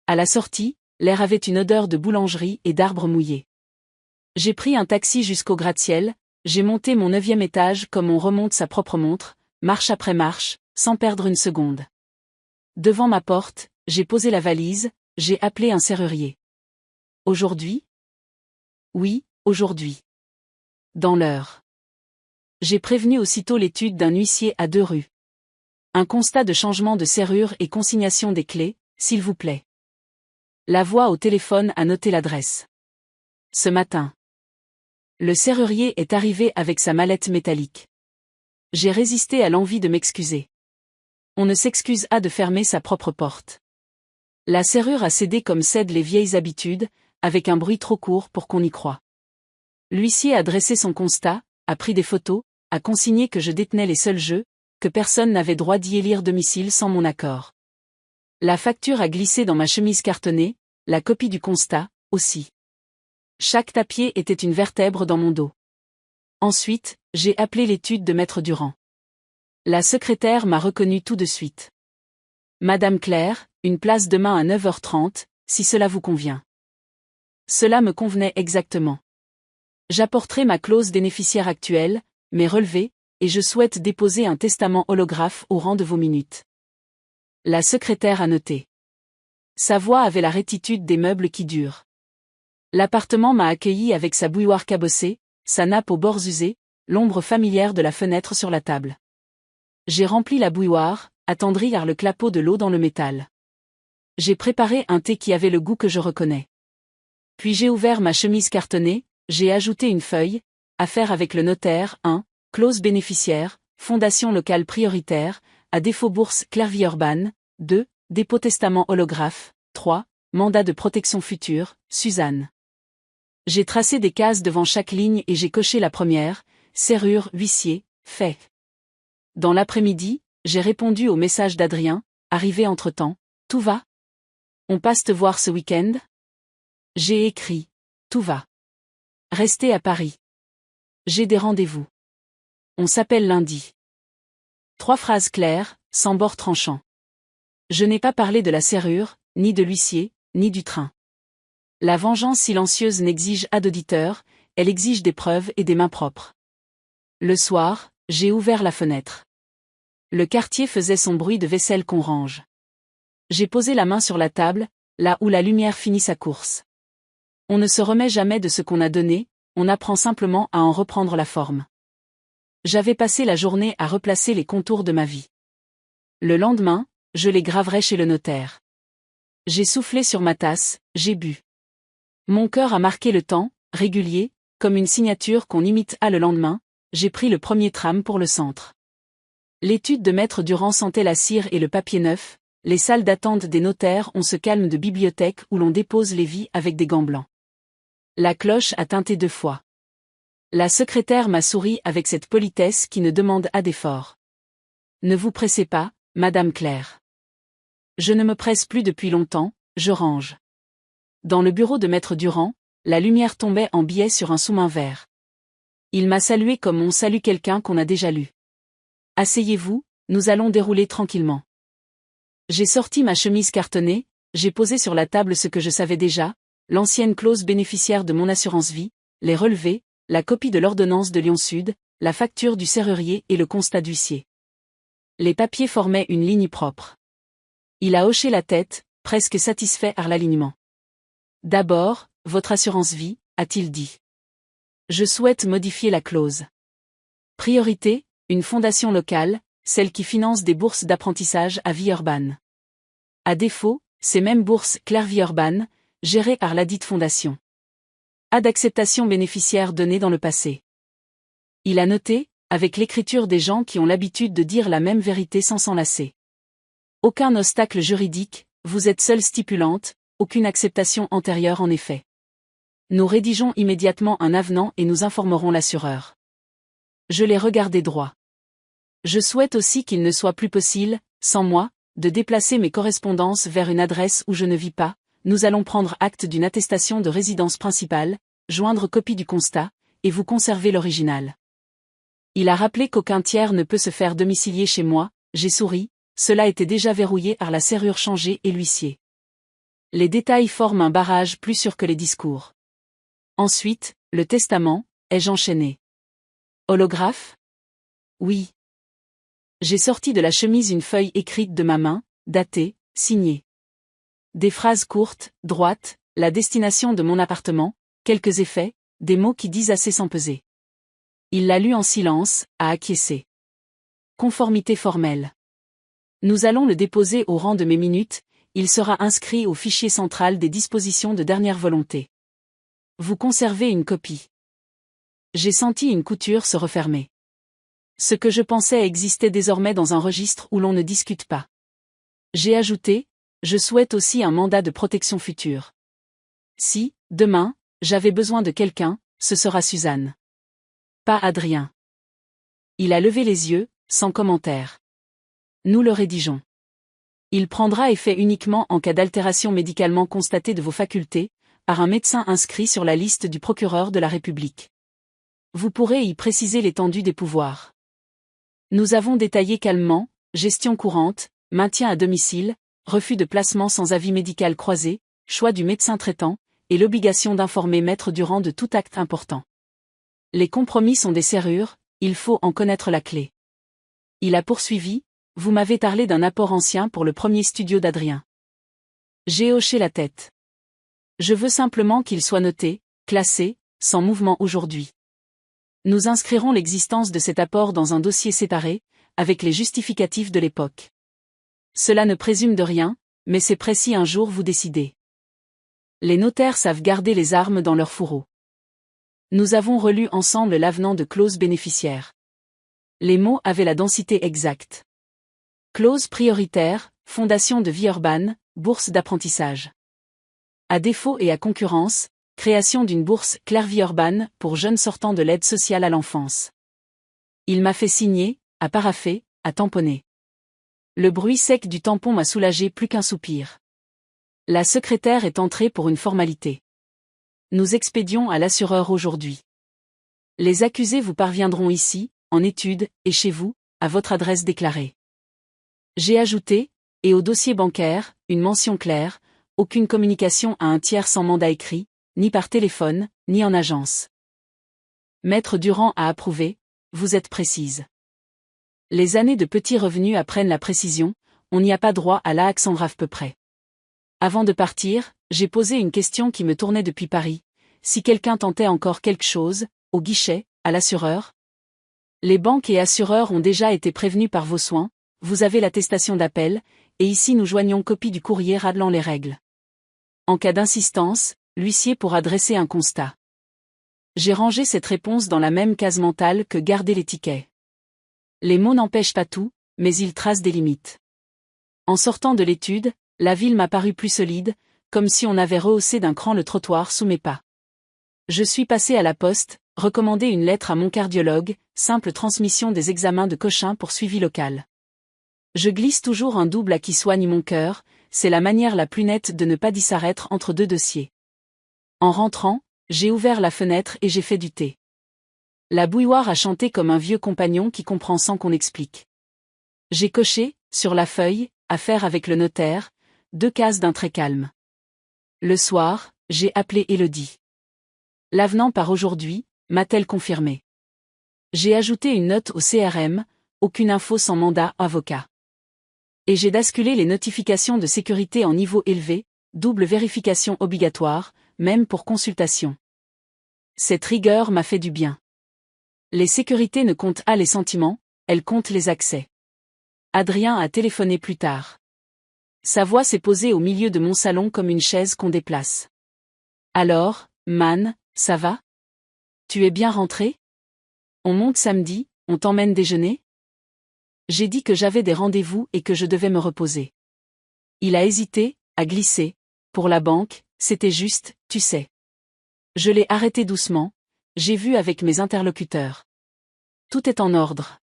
À la sortie, l'air avait une odeur de boulangerie et d'arbres mouillés. J'ai pris un taxi jusqu'au gratte-ciel, j'ai monté mon 9e étage comme on remonte sa propre montre, marche après marche, sans perdre une seconde. Devant ma porte, j'ai posé la valise, j'ai appelé un serrurier. Aujourd'hui ? Oui, aujourd'hui. Dans l'heure. J'ai prévenu aussitôt l'étude d'un huissier à 2 rues. Un constat de changement de serrure et consignation des clés, s'il vous plaît. La voix au téléphone a noté l'adresse. Ce matin. Le serrurier est arrivé avec sa mallette métallique. J'ai résisté à l'envie de m'excuser. On ne s'excuse à de fermer sa propre porte. La serrure a cédé comme cèdent les vieilles habitudes, avec un bruit trop court pour qu'on y croie. L'huissier a dressé son constat, a pris des photos, a consigné que je détenais les seuls jeux, que personne n'avait droit d'y élire domicile sans mon accord. La facture a glissé dans ma chemise cartonnée, la copie du constat, aussi. Chaque tapier était une vertèbre dans mon dos. Ensuite, j'ai appelé l'étude de Maître Durand. La secrétaire m'a reconnu tout de suite. Madame Claire, une place demain à 9h30, si cela vous convient. Cela me convenait exactement. J'apporterai ma clause bénéficiaire actuelle, mes relevés, et je souhaite déposer un testament holographe au rang de vos minutes. La secrétaire a noté. Sa voix avait la rétitude des meubles qui durent. L'appartement m'a accueilli avec sa bouilloire cabossée, sa nappe aux bords usés, l'ombre familière de la fenêtre sur la table. J'ai rempli la bouilloire, attendri par le clapot de l'eau dans le métal. J'ai préparé un thé qui avait le goût que je reconnais. Puis j'ai ouvert ma chemise cartonnée, j'ai ajouté une feuille, affaire avec le notaire, 1, clause bénéficiaire, fondation locale prioritaire, à défaut bourse Clairville-Urban, 2, dépôt testament holographe, 3, mandat de protection future, Suzanne. J'ai tracé des cases devant chaque ligne et j'ai coché la première, serrure, huissier, fait. Dans l'après-midi, j'ai répondu au message d'Adrien, arrivé entre-temps, tout va? On passe te voir ce week-end? J'ai écrit, tout va. Restez à Paris. J'ai des rendez-vous. On s'appelle lundi. 3 phrases claires, sans bord tranchant. Je n'ai pas parlé de la serrure, ni de l'huissier, ni du train. La vengeance silencieuse n'exige pas d'auditeur, elle exige des preuves et des mains propres. Le soir, j'ai ouvert la fenêtre. Le quartier faisait son bruit de vaisselle qu'on range. J'ai posé la main sur la table, là où la lumière finit sa course. On ne se remet jamais de ce qu'on a donné, on apprend simplement à en reprendre la forme. J'avais passé la journée à replacer les contours de ma vie. Le lendemain, je les graverai chez le notaire. J'ai soufflé sur ma tasse, j'ai bu. Mon cœur a marqué le temps, régulier, comme une signature qu'on imite à le lendemain, j'ai pris le premier tram pour le centre. L'étude de Maître Durand sentait la cire et le papier neuf, les salles d'attente des notaires ont ce calme de bibliothèque où l'on dépose les vies avec des gants blancs. La cloche a tinté 2 fois. La secrétaire m'a souri avec cette politesse qui ne demande pas d'effort. Ne vous pressez pas, Madame Claire. Je ne me presse plus depuis longtemps, je range. Dans le bureau de Maître Durand, la lumière tombait en biais sur un sous-main vert. Il m'a salué comme on salue quelqu'un qu'on a déjà lu. Asseyez-vous, nous allons dérouler tranquillement. J'ai sorti ma chemise cartonnée, j'ai posé sur la table ce que je savais déjà, l'ancienne clause bénéficiaire de mon assurance vie, les relevés, la copie de l'ordonnance de Lyon-Sud, la facture du serrurier et le constat d'huissier. Les papiers formaient une ligne propre. Il a hoché la tête, presque satisfait par l'alignement. D'abord, votre assurance vie, a-t-il dit. Je souhaite modifier la clause. Priorité, une fondation locale, celle qui finance des bourses d'apprentissage à Villeurbanne. À défaut, ces mêmes bourses Clairville-Urban, gérées par ladite fondation. A d'acceptation bénéficiaire donnée dans le passé. Il a noté, avec l'écriture des gens qui ont l'habitude de dire la même vérité sans s'en lasser. Aucun obstacle juridique, vous êtes seule stipulante, aucune acceptation antérieure en effet. Nous rédigeons immédiatement un avenant et nous informerons l'assureur. Je l'ai regardé droit. Je souhaite aussi qu'il ne soit plus possible, sans moi, de déplacer mes correspondances vers une adresse où je ne vis pas. Nous allons prendre acte d'une attestation de résidence principale, joindre copie du constat, et vous conserver l'original. Il a rappelé qu'aucun tiers ne peut se faire domicilier chez moi, j'ai souri, cela était déjà verrouillé par la serrure changée et l'huissier. Les détails forment un barrage plus sûr que les discours. Ensuite, le testament, ai-je enchaîné. Holographe? Oui. J'ai sorti de la chemise une feuille écrite de ma main, datée, signée. Des phrases courtes, droites, la destination de mon appartement, quelques effets, des mots qui disent assez sans peser. Il l'a lu en silence, a acquiescé. Conformité formelle. Nous allons le déposer au rang de mes minutes, il sera inscrit au fichier central des dispositions de dernière volonté. Vous conservez une copie. J'ai senti une couture se refermer. Ce que je pensais existait désormais dans un registre où l'on ne discute pas. J'ai ajouté, je souhaite aussi un mandat de protection future. Si, demain, j'avais besoin de quelqu'un, ce sera Suzanne. Pas Adrien. Il a levé les yeux, sans commentaire. Nous le rédigeons. Il prendra effet uniquement en cas d'altération médicalement constatée de vos facultés, par un médecin inscrit sur la liste du procureur de la République. Vous pourrez y préciser l'étendue des pouvoirs. Nous avons détaillé calmement, gestion courante, maintien à domicile, refus de placement sans avis médical croisé, choix du médecin traitant, et l'obligation d'informer Maître Durand de tout acte important. Les compromis sont des serrures, il faut en connaître la clé. Il a poursuivi, vous m'avez parlé d'un apport ancien pour le premier studio d'Adrien. J'ai hoché la tête. Je veux simplement qu'il soit noté, classé, sans mouvement aujourd'hui. Nous inscrirons l'existence de cet apport dans un dossier séparé, avec les justificatifs de l'époque. Cela ne présume de rien, mais c'est précis un jour vous décidez. Les notaires savent garder les armes dans leur fourreau. Nous avons relu ensemble l'avenant de clause bénéficiaire. Les mots avaient la densité exacte. Clause prioritaire, fondation de Villeurbanne, bourse d'apprentissage. À défaut et à concurrence, création d'une bourse Claire Villeurbanne pour jeunes sortant de l'aide sociale à l'enfance. Il m'a fait signer, à parapher, à tamponner. Le bruit sec du tampon m'a soulagé plus qu'un soupir. La secrétaire est entrée pour une formalité. Nous expédions à l'assureur aujourd'hui. Les accusés vous parviendront ici, en étude, et chez vous, à votre adresse déclarée. J'ai ajouté, et au dossier bancaire, une mention claire, aucune communication à un tiers sans mandat écrit, ni par téléphone, ni en agence. Maître Durand a approuvé, vous êtes précise. Les années de petits revenus apprennent la précision, on n'y a pas droit à la en grave peu près. Avant de partir, j'ai posé une question qui me tournait depuis Paris, si quelqu'un tentait encore quelque chose, au guichet, à l'assureur. Les banques et assureurs ont déjà été prévenus par vos soins, vous avez l'attestation d'appel, et ici nous joignons copie du courrier rappelant les règles. En cas d'insistance, l'huissier pourra dresser un constat. J'ai rangé cette réponse dans la même case mentale que garder les tickets. Les mots n'empêchent pas tout, mais ils tracent des limites. En sortant de l'étude, la ville m'a paru plus solide, comme si on avait rehaussé d'un cran le trottoir sous mes pas. Je suis passé à la poste, recommandé une lettre à mon cardiologue, simple transmission des examens de Cochin pour suivi local. Je glisse toujours un double à qui soigne mon cœur, c'est la manière la plus nette de ne pas disparaître entre deux dossiers. En rentrant, j'ai ouvert la fenêtre et j'ai fait du thé. La bouilloire a chanté comme un vieux compagnon qui comprend sans qu'on explique. J'ai coché, sur la feuille, affaire avec le notaire, 2 cases d'un trait calme. Le soir, j'ai appelé Élodie. L'avenant par aujourd'hui, m'a-t-elle confirmé. J'ai ajouté une note au CRM, aucune info sans mandat avocat. Et j'ai basculé les notifications de sécurité en niveau élevé, double vérification obligatoire, même pour consultation. Cette rigueur m'a fait du bien. Les sécurités ne comptent pas les sentiments, elles comptent les accès. Adrien a téléphoné plus tard. Sa voix s'est posée au milieu de mon salon comme une chaise qu'on déplace. Alors, man, ça va? Tu es bien rentré? On monte samedi, on t'emmène déjeuner? J'ai dit que j'avais des rendez-vous et que je devais me reposer. Il a hésité, a glissé. Pour la banque, c'était juste, tu sais. Je l'ai arrêté doucement, j'ai vu avec mes interlocuteurs. Tout est en ordre.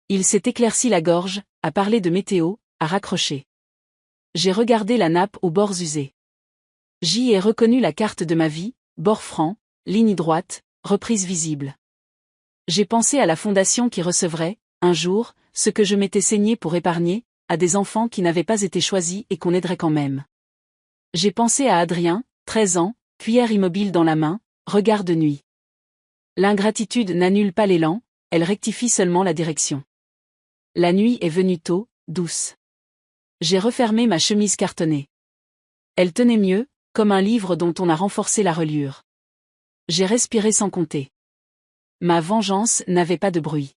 Il s'est éclairci la gorge, a parlé de météo, a raccroché. J'ai regardé la nappe aux bords usés. J'y ai reconnu la carte de ma vie, bord franc, ligne droite, reprise visible. J'ai pensé à la fondation qui recevrait, un jour, ce que je m'étais saigné pour épargner, à des enfants qui n'avaient pas été choisis et qu'on aiderait quand même. J'ai pensé à Adrien, 13 ans, cuillère immobile dans la main, regard de nuit. L'ingratitude n'annule pas l'élan, elle rectifie seulement la direction. La nuit est venue tôt, douce. J'ai refermé ma chemise cartonnée. Elle tenait mieux, comme un livre dont on a renforcé la reliure. J'ai respiré sans compter. Ma vengeance n'avait pas de bruit.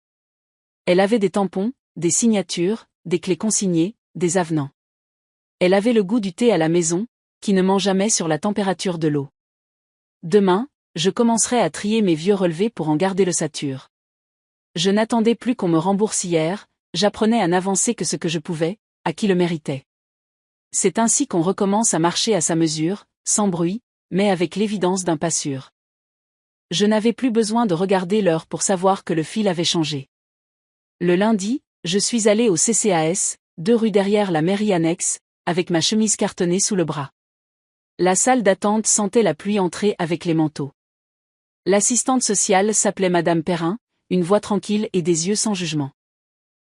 Elle avait des tampons, des signatures, des clés consignées, des avenants. Elle avait le goût du thé à la maison, qui ne ment jamais sur la température de l'eau. Demain, je commencerai à trier mes vieux relevés pour en garder l'ossature. Je n'attendais plus qu'on me rembourse hier, j'apprenais à n'avancer que ce que je pouvais, à qui le méritait. C'est ainsi qu'on recommence à marcher à sa mesure, sans bruit, mais avec l'évidence d'un pas sûr. Je n'avais plus besoin de regarder l'heure pour savoir que le fil avait changé. Le lundi, je suis allé au CCAS, 2 rue derrière la mairie annexe, avec ma chemise cartonnée sous le bras. La salle d'attente sentait la pluie entrer avec les manteaux. L'assistante sociale s'appelait Madame Perrin, une voix tranquille et des yeux sans jugement.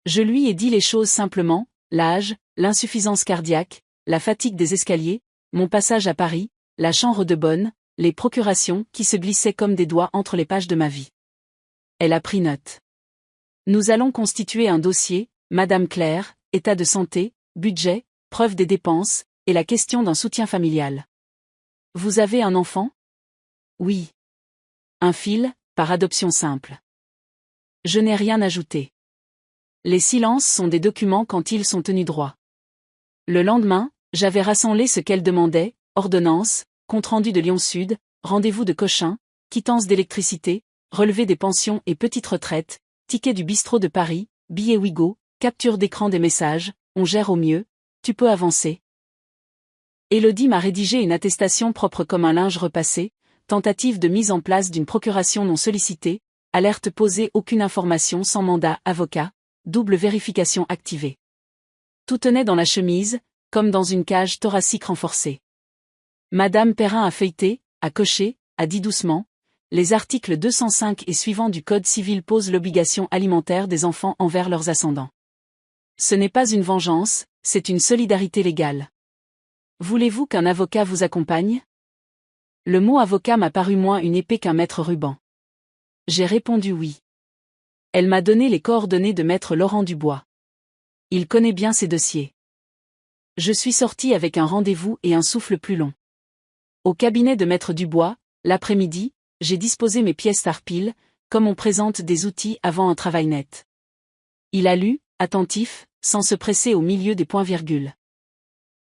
Je lui ai dit les choses simplement, l'âge, l'insuffisance cardiaque, la fatigue des escaliers, mon passage à Paris, la chambre de bonne, les procurations qui se glissaient comme des doigts entre les pages de ma vie. Elle a pris note. Nous allons constituer un dossier, Madame Claire, état de santé, budget, preuve des dépenses, et la question d'un soutien familial. Vous avez un enfant? Oui. Un fil, par adoption simple. Je n'ai rien ajouté. Les silences sont des documents quand ils sont tenus droit. Le lendemain, j'avais rassemblé ce qu'elle demandait, ordonnance, compte-rendu de Lyon-Sud, rendez-vous de Cochin, quittance d'électricité, relevé des pensions et petite retraite, ticket du bistrot de Paris, billet Ouigo, capture d'écran des messages, on gère au mieux, tu peux avancer. Élodie m'a rédigé une attestation propre comme un linge repassé, tentative de mise en place d'une procuration non sollicitée, alerte posée aucune information sans mandat avocat, double vérification activée. Tout tenait dans la chemise, comme dans une cage thoracique renforcée. Madame Perrin a feuilleté, a coché, a dit doucement, les articles 205 et suivants du Code civil posent l'obligation alimentaire des enfants envers leurs ascendants. Ce n'est pas une vengeance, c'est une solidarité légale. Voulez-vous qu'un avocat vous accompagne? Le mot avocat m'a paru moins une épée qu'un maître ruban. J'ai répondu oui. Elle m'a donné les coordonnées de maître Laurent Dubois. Il connaît bien ces dossiers. Je suis sorti avec un rendez-vous et un souffle plus long. Au cabinet de maître Dubois, l'après-midi, j'ai disposé mes pièces par pile, comme on présente des outils avant un travail net. Il a lu, attentif, sans se presser au milieu des points-virgules.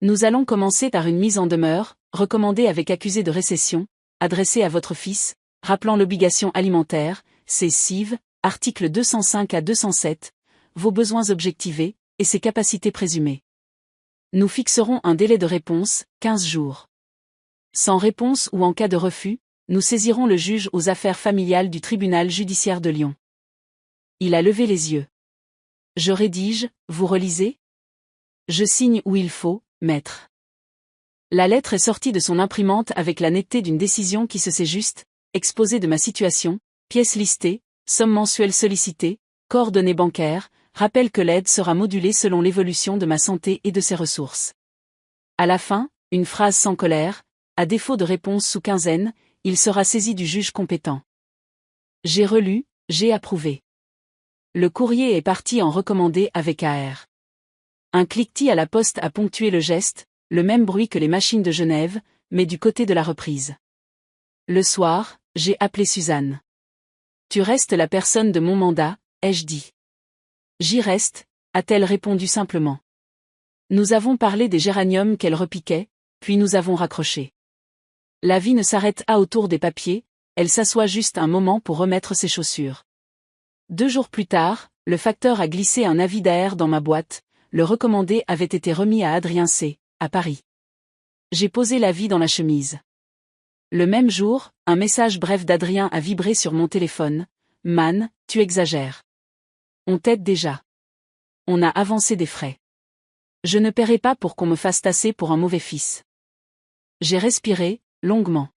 Nous allons commencer par une mise en demeure, recommandée avec accusé de récession, adressée à votre fils, rappelant l'obligation alimentaire, c'est CIV, articles 205 à 207, vos besoins objectivés, et ses capacités présumées. Nous fixerons un délai de réponse, 15 jours. Sans réponse ou en cas de refus, nous saisirons le juge aux affaires familiales du tribunal judiciaire de Lyon. Il a levé les yeux. Je rédige, vous relisez? Je signe où il faut, maître. La lettre est sortie de son imprimante avec la netteté d'une décision qui se sait juste, exposé de ma situation, pièces listées, somme mensuelle sollicitée, coordonnées bancaires, rappelle que l'aide sera modulée selon l'évolution de ma santé et de ses ressources. À la fin, une phrase sans colère, à défaut de réponse sous quinzaine, il sera saisi du juge compétent. J'ai relu, j'ai approuvé. Le courrier est parti en recommandé avec AR. Un cliquetis à la poste a ponctué le geste, le même bruit que les machines de Genève, mais du côté de la reprise. Le soir, j'ai appelé Suzanne. Tu restes la personne de mon mandat, ai-je dit. J'y reste, a-t-elle répondu simplement. Nous avons parlé des géraniums qu'elle repiquait, puis nous avons raccroché. La vie ne s'arrête pas autour des papiers, elle s'assoit juste un moment pour remettre ses chaussures. 2 jours plus tard, le facteur a glissé un avis d'AR dans ma boîte, le recommandé avait été remis à Adrien C., à Paris. J'ai posé l'avis dans la chemise. Le même jour, un message bref d'Adrien a vibré sur mon téléphone. « Man, tu exagères. On t'aide déjà. On a avancé des frais. Je ne paierai pas pour qu'on me fasse tasser pour un mauvais fils. » J'ai respiré, longuement.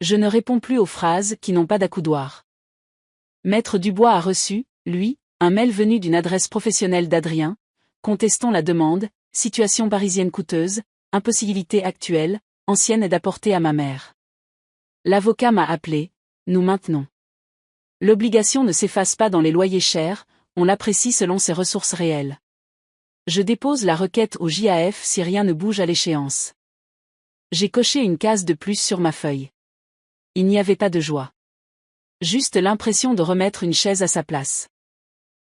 Je ne réponds plus aux phrases qui n'ont pas d'accoudoir. Maître Dubois a reçu, lui, un mail venu d'une adresse professionnelle d'Adrien, contestant la demande, situation parisienne coûteuse, impossibilité actuelle, ancienne aide apportée à ma mère. L'avocat m'a appelé, nous maintenons. L'obligation ne s'efface pas dans les loyers chers, on l'apprécie selon ses ressources réelles. Je dépose la requête au JAF si rien ne bouge à l'échéance. J'ai coché une case de plus sur ma feuille. Il n'y avait pas de joie. Juste l'impression de remettre une chaise à sa place.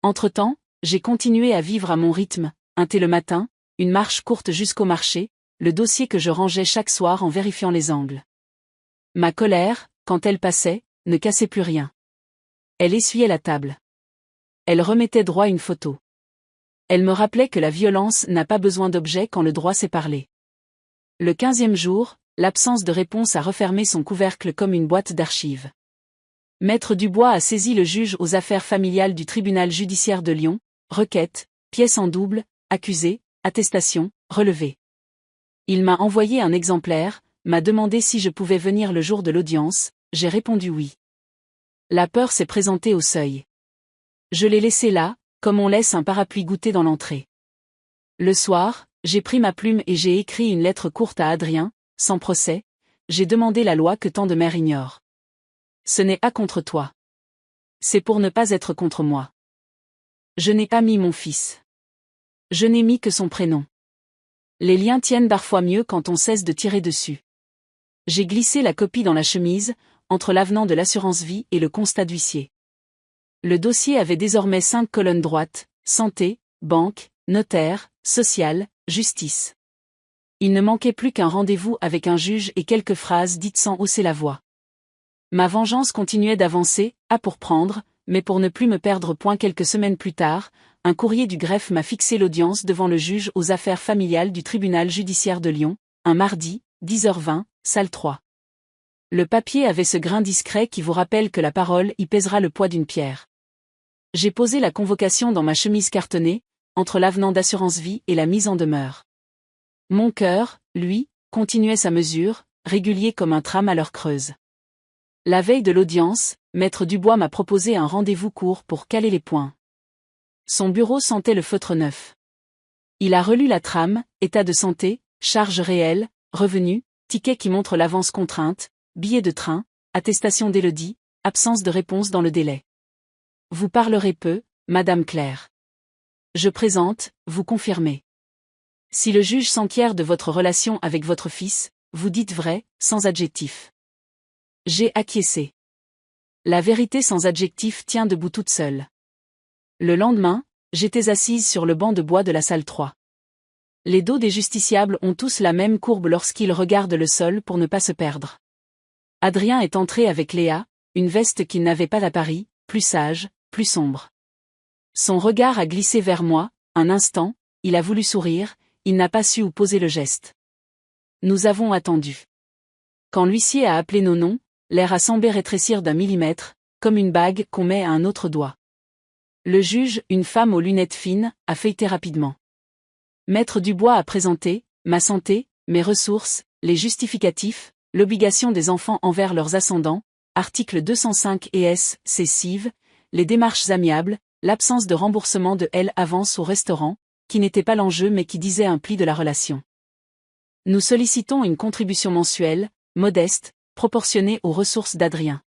Entre-temps, j'ai continué à vivre à mon rythme, un thé le matin, une marche courte jusqu'au marché, le dossier que je rangeais chaque soir en vérifiant les angles. Ma colère, quand elle passait, ne cassait plus rien. Elle essuyait la table. Elle remettait droit une photo. Elle me rappelait que la violence n'a pas besoin d'objet quand le droit sait parler. Le 15e jour, l'absence de réponse a refermé son couvercle comme une boîte d'archives. Maître Dubois a saisi le juge aux affaires familiales du tribunal judiciaire de Lyon, requête, pièce en double, accusé, attestation, relevé. Il m'a envoyé un exemplaire, m'a demandé si je pouvais venir le jour de l'audience, j'ai répondu oui. La peur s'est présentée au seuil. Je l'ai laissé là, comme on laisse un parapluie goûter dans l'entrée. Le soir, j'ai pris ma plume et j'ai écrit une lettre courte à Adrien, sans procès, j'ai demandé la loi que tant de mères ignorent. Ce n'est pas contre toi. C'est pour ne pas être contre moi. Je n'ai pas mis mon fils. Je n'ai mis que son prénom. Les liens tiennent parfois mieux quand on cesse de tirer dessus. J'ai glissé la copie dans la chemise, entre l'avenant de l'assurance vie et le constat d'huissier. Le dossier avait désormais 5 colonnes droites, santé, banque, notaire, social, justice. Il ne manquait plus qu'un rendez-vous avec un juge et quelques phrases dites sans hausser la voix. Ma vengeance continuait d'avancer, à pour prendre, mais pour ne plus me perdre point quelques semaines plus tard, un courrier du greffe m'a fixé l'audience devant le juge aux affaires familiales du tribunal judiciaire de Lyon, un mardi, 10h20, salle 3. Le papier avait ce grain discret qui vous rappelle que la parole y pèsera le poids d'une pierre. J'ai posé la convocation dans ma chemise cartonnée, entre l'avenant d'assurance vie et la mise en demeure. Mon cœur, lui, continuait sa mesure, régulier comme un tram à l'heure creuse. La veille de l'audience, Maître Dubois m'a proposé un rendez-vous court pour caler les points. Son bureau sentait le feutre neuf. Il a relu la trame, état de santé, charges réelles, revenus, ticket qui montre l'avance contrainte, billet de train, attestation d'Élodie, absence de réponse dans le délai. Vous parlerez peu, Madame Claire. Je présente, vous confirmez. Si le juge s'enquiert de votre relation avec votre fils, vous dites vrai, sans adjectif. J'ai acquiescé. La vérité sans adjectif tient debout toute seule. Le lendemain, j'étais assise sur le banc de bois de la salle 3. Les dos des justiciables ont tous la même courbe lorsqu'ils regardent le sol pour ne pas se perdre. Adrien est entré avec Léa, une veste qu'il n'avait pas à Paris, plus sage, plus sombre. Son regard a glissé vers moi, un instant, il a voulu sourire, il n'a pas su où poser le geste. Nous avons attendu. Quand l'huissier a appelé nos noms, l'air a semblé rétrécir d'un millimètre, comme une bague qu'on met à un autre doigt. Le juge, une femme aux lunettes fines, a feuilleté rapidement. Maître Dubois a présenté, ma santé, mes ressources, les justificatifs, l'obligation des enfants envers leurs ascendants, article 205 ES, cessive, les démarches amiables, l'absence de remboursement de l'avance au restaurant, qui n'était pas l'enjeu mais qui disait un pli de la relation. Nous sollicitons une contribution mensuelle, modeste, proportionnée aux ressources d'Adrien.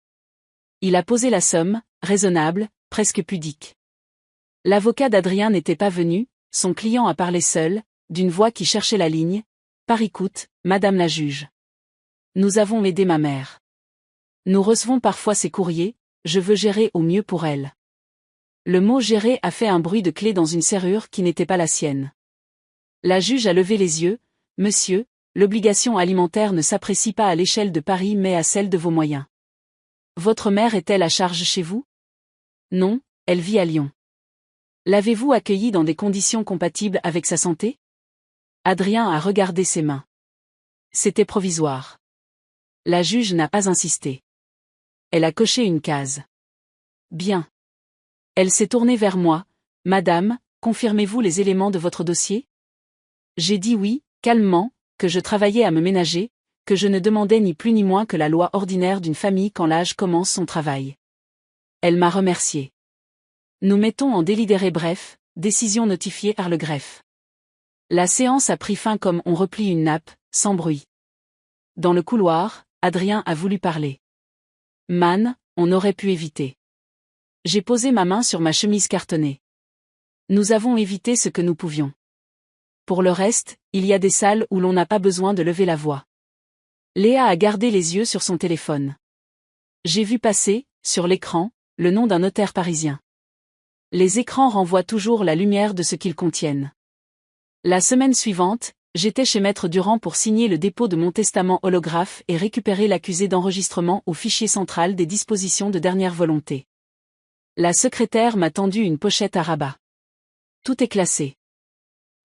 Il a posé la somme, raisonnable, presque pudique. L'avocat d'Adrien n'était pas venu, son client a parlé seul, d'une voix qui cherchait la ligne. Par écoute, Madame la juge. Nous avons aidé ma mère. Nous recevons parfois ses courriers, je veux gérer au mieux pour elle. Le mot gérer a fait un bruit de clé dans une serrure qui n'était pas la sienne. La juge a levé les yeux, Monsieur, l'obligation alimentaire ne s'apprécie pas à l'échelle de Paris mais à celle de vos moyens. Votre mère est-elle à charge chez vous? Non, elle vit à Lyon. L'avez-vous accueillie dans des conditions compatibles avec sa santé? Adrien a regardé ses mains. C'était provisoire. La juge n'a pas insisté. Elle a coché une case. Bien. Elle s'est tournée vers moi. Madame, confirmez-vous les éléments de votre dossier? J'ai dit oui, calmement, que je travaillais à me ménager, que je ne demandais ni plus ni moins que la loi ordinaire d'une famille quand l'âge commence son travail. Elle m'a remercié. Nous mettons en délibéré bref, décision notifiée par le greffe. La séance a pris fin comme on replie une nappe, sans bruit. Dans le couloir, Adrien a voulu parler. Man, on aurait pu éviter. J'ai posé ma main sur ma chemise cartonnée. Nous avons évité ce que nous pouvions. Pour le reste, il y a des salles où l'on n'a pas besoin de lever la voix. Léa a gardé les yeux sur son téléphone. J'ai vu passer, sur l'écran, le nom d'un notaire parisien. Les écrans renvoient toujours la lumière de ce qu'ils contiennent. La semaine suivante, j'étais chez Maître Durand pour signer le dépôt de mon testament holographe et récupérer l'accusé d'enregistrement au fichier central des dispositions de dernière volonté. La secrétaire m'a tendu une pochette à rabat. Tout est classé.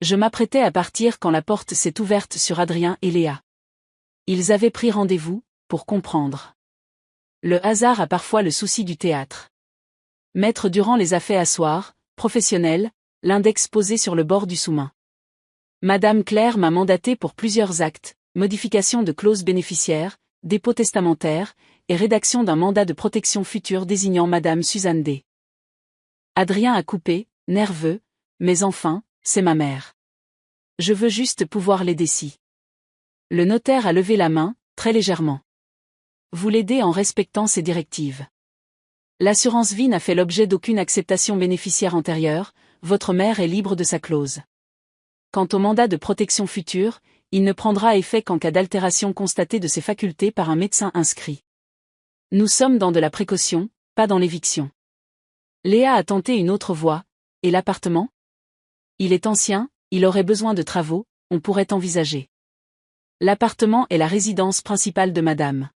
Je m'apprêtais à partir quand la porte s'est ouverte sur Adrien et Léa. Ils avaient pris rendez-vous, pour comprendre. Le hasard a parfois le souci du théâtre. Maître Durand les a fait asseoir, professionnels, l'index posé sur le bord du sous-main. Madame Claire m'a mandaté pour plusieurs actes, modification de clauses bénéficiaires, dépôt testamentaire, et rédaction d'un mandat de protection future désignant Madame Suzanne D. Adrien a coupé, nerveux, mais enfin, c'est ma mère. Je veux juste pouvoir l'aider si. Le notaire a levé la main, très légèrement. Vous l'aidez en respectant ses directives. L'assurance vie n'a fait l'objet d'aucune acceptation bénéficiaire antérieure, votre mère est libre de sa clause. Quant au mandat de protection future, il ne prendra effet qu'en cas d'altération constatée de ses facultés par un médecin inscrit. Nous sommes dans de la précaution, pas dans l'éviction. Léa a tenté une autre voie, et l'appartement ? Il est ancien, il aurait besoin de travaux, on pourrait envisager. L'appartement est la résidence principale de madame.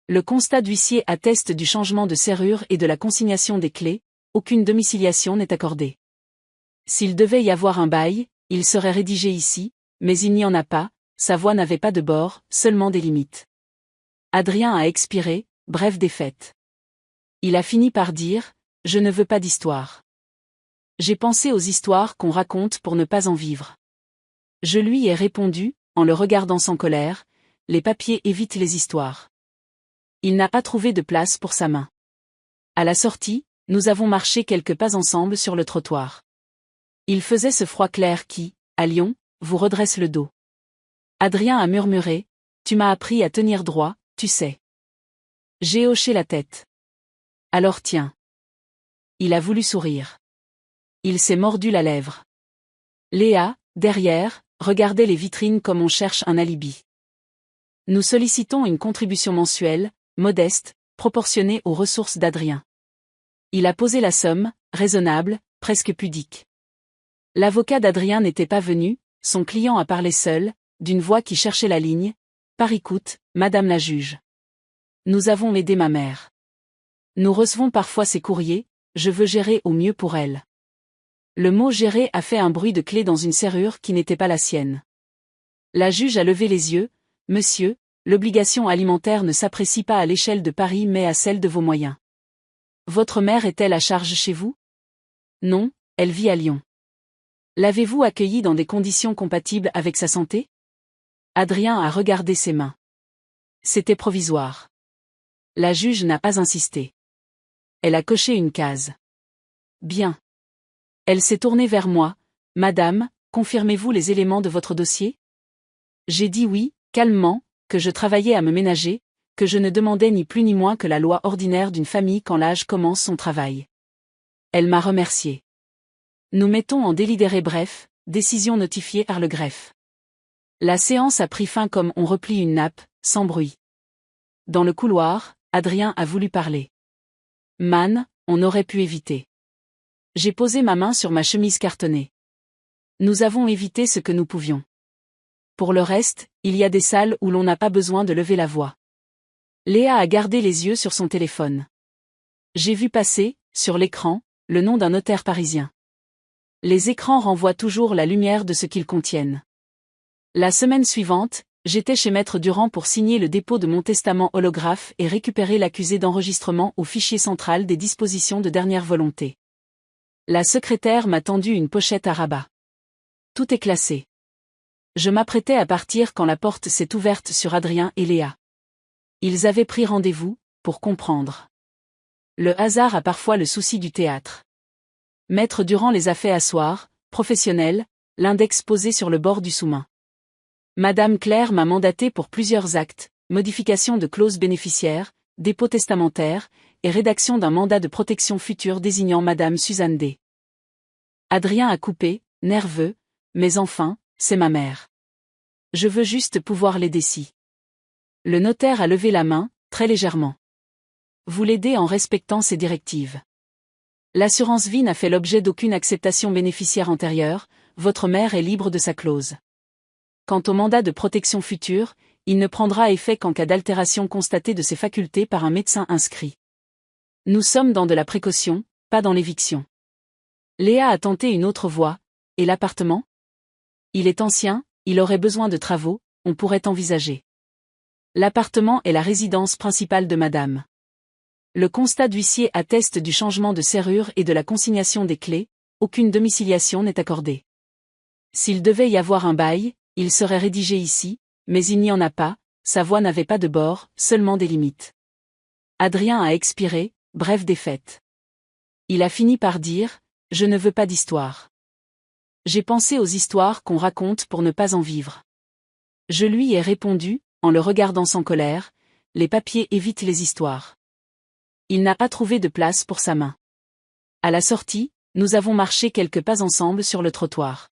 Le constat d'huissier atteste du changement de serrure et de la consignation des clés, aucune domiciliation n'est accordée. S'il devait y avoir un bail, il serait rédigé ici, mais il n'y en a pas, sa voix n'avait pas de bord, seulement des limites. Adrien a expiré, bref défaite. Il a fini par dire, je ne veux pas d'histoire. J'ai pensé aux histoires qu'on raconte pour ne pas en vivre. Je lui ai répondu, en le regardant sans colère, les papiers évitent les histoires. Il n'a pas trouvé de place pour sa main. À la sortie, nous avons marché quelques pas ensemble sur le trottoir. Il faisait ce froid clair qui, à Lyon, vous redresse le dos. Adrien a murmuré, tu m'as appris à tenir droit, tu sais. J'ai hoché la tête. Alors tiens. Il a voulu sourire. Il s'est mordu la lèvre. Léa, derrière, regardait les vitrines comme on cherche un alibi. Nous sollicitons une contribution mensuelle, modeste, proportionnée aux ressources d'Adrien. Il a posé la somme, raisonnable, presque pudique. L'avocat d'Adrien n'était pas venu, son client a parlé seul, d'une voix qui cherchait la ligne. Par écoute, madame la juge. Nous avons aidé ma mère. Nous recevons parfois ses courriers, je veux gérer au mieux pour elle. Le mot gérer a fait un bruit de clé dans une serrure qui n'était pas la sienne. La juge a levé les yeux, monsieur, l'obligation alimentaire ne s'apprécie pas à l'échelle de Paris mais à celle de vos moyens. Votre mère est-elle à charge chez vous? Non, elle vit à Lyon. L'avez-vous accueillie dans des conditions compatibles avec sa santé? Adrien a regardé ses mains. C'était provisoire. La juge n'a pas insisté. Elle a coché une case. Bien. Elle s'est tournée vers moi. Madame, confirmez-vous les éléments de votre dossier? J'ai dit oui, calmement, que je travaillais à me ménager, que je ne demandais ni plus ni moins que la loi ordinaire d'une famille quand l'âge commence son travail. Elle m'a remercié. Nous mettons en délibéré bref, décision notifiée par le greffe. La séance a pris fin comme on replie une nappe, sans bruit. Dans le couloir, Adrien a voulu parler. Man, on aurait pu éviter. J'ai posé ma main sur ma chemise cartonnée. Nous avons évité ce que nous pouvions. Pour le reste, il y a des salles où l'on n'a pas besoin de lever la voix. Léa a gardé les yeux sur son téléphone. J'ai vu passer, sur l'écran, le nom d'un notaire parisien. Les écrans renvoient toujours la lumière de ce qu'ils contiennent. La semaine suivante, j'étais chez Maître Durand pour signer le dépôt de mon testament holographe et récupérer l'accusé d'enregistrement au fichier central des dispositions de dernière volonté. La secrétaire m'a tendu une pochette à rabat. Tout est classé. Je m'apprêtais à partir quand la porte s'est ouverte sur Adrien et Léa. Ils avaient pris rendez-vous, pour comprendre. Le hasard a parfois le souci du théâtre. Maître Durand les a fait asseoir, professionnels, l'index posé sur le bord du sous-main. Madame Claire m'a mandaté pour plusieurs actes, modification de clauses bénéficiaires, dépôt testamentaire, et rédaction d'un mandat de protection future désignant Madame Suzanne D. Adrien a coupé, nerveux, mais enfin, c'est ma mère. Je veux juste pouvoir l'aider si. Le notaire a levé la main, très légèrement. Vous l'aidez en respectant ses directives. L'assurance vie n'a fait l'objet d'aucune acceptation bénéficiaire antérieure, votre mère est libre de sa clause. Quant au mandat de protection future, il ne prendra effet qu'en cas d'altération constatée de ses facultés par un médecin inscrit. Nous sommes dans de la précaution, pas dans l'éviction. Léa a tenté une autre voie. Et l'appartement? Il est ancien, il aurait besoin de travaux, on pourrait envisager. L'appartement est la résidence principale de madame. Le constat d'huissier atteste du changement de serrure et de la consignation des clés, aucune domiciliation n'est accordée. S'il devait y avoir un bail, il serait rédigé ici, mais il n'y en a pas, sa voix n'avait pas de bord, seulement des limites. Adrien a expiré, bref défaite. Il a fini par dire « Je ne veux pas d'histoire. J'ai pensé aux histoires qu'on raconte pour ne pas en vivre. » Je lui ai répondu, en le regardant sans colère, « Les papiers évitent les histoires. » Il n'a pas trouvé de place pour sa main. À la sortie, nous avons marché quelques pas ensemble sur le trottoir.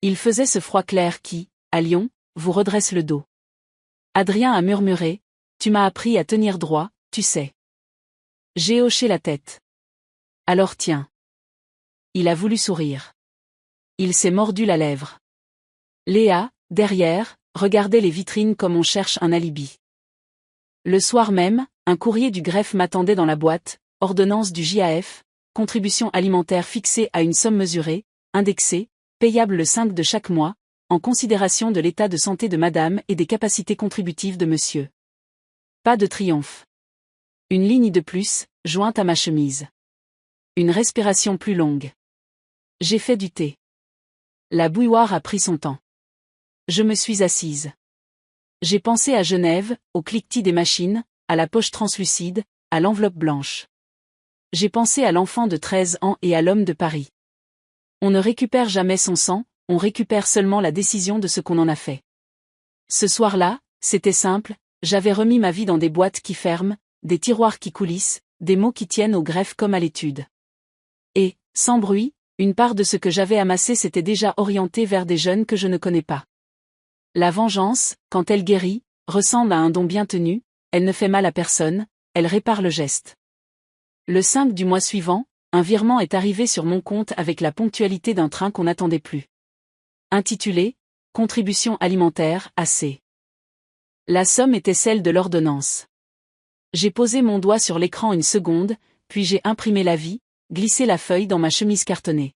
Il faisait ce froid clair qui, à Lyon, vous redresse le dos. Adrien a murmuré, « Tu m'as appris à tenir droit, tu sais. » J'ai hoché la tête. Alors tiens. Il a voulu sourire. Il s'est mordu la lèvre. Léa, derrière, regardait les vitrines comme on cherche un alibi. Le soir même, un courrier du greffe m'attendait dans la boîte, ordonnance du JAF, contribution alimentaire fixée à une somme mesurée, indexée, payable le 5 de chaque mois, en considération de l'état de santé de madame et des capacités contributives de monsieur. Pas de triomphe. Une ligne de plus, jointe à ma chemise. Une respiration plus longue. J'ai fait du thé. La bouilloire a pris son temps. Je me suis assise. J'ai pensé à Genève, au cliquetis des machines, à la poche translucide, à l'enveloppe blanche. J'ai pensé à l'enfant de 13 ans et à l'homme de Paris. On ne récupère jamais son sang, on récupère seulement la décision de ce qu'on en a fait. Ce soir-là, c'était simple, j'avais remis ma vie dans des boîtes qui ferment, des tiroirs qui coulissent, des mots qui tiennent au greffe comme à l'étude. Et, sans bruit, une part de ce que j'avais amassé s'était déjà orientée vers des jeunes que je ne connais pas. La vengeance, quand elle guérit, ressemble à un don bien tenu, elle ne fait mal à personne, elle répare le geste. Le 5 du mois suivant, un virement est arrivé sur mon compte avec la ponctualité d'un train qu'on n'attendait plus. Intitulé « Contribution alimentaire, AC ». La somme était celle de l'ordonnance. J'ai posé mon doigt sur l'écran une seconde, puis j'ai imprimé l'avis, glissé la feuille dans ma chemise cartonnée.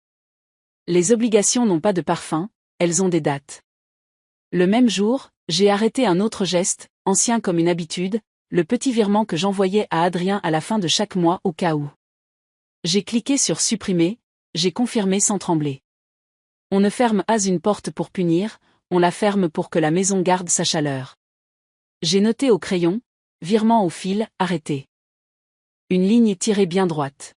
Les obligations n'ont pas de parfum, elles ont des dates. Le même jour, j'ai arrêté un autre geste, ancien comme une habitude, le petit virement que j'envoyais à Adrien à la fin de chaque mois au cas où. J'ai cliqué sur supprimer, j'ai confirmé sans trembler. On ne ferme pas une porte pour punir, on la ferme pour que la maison garde sa chaleur. J'ai noté au crayon, virement au fil, arrêté. Une ligne tirée bien droite.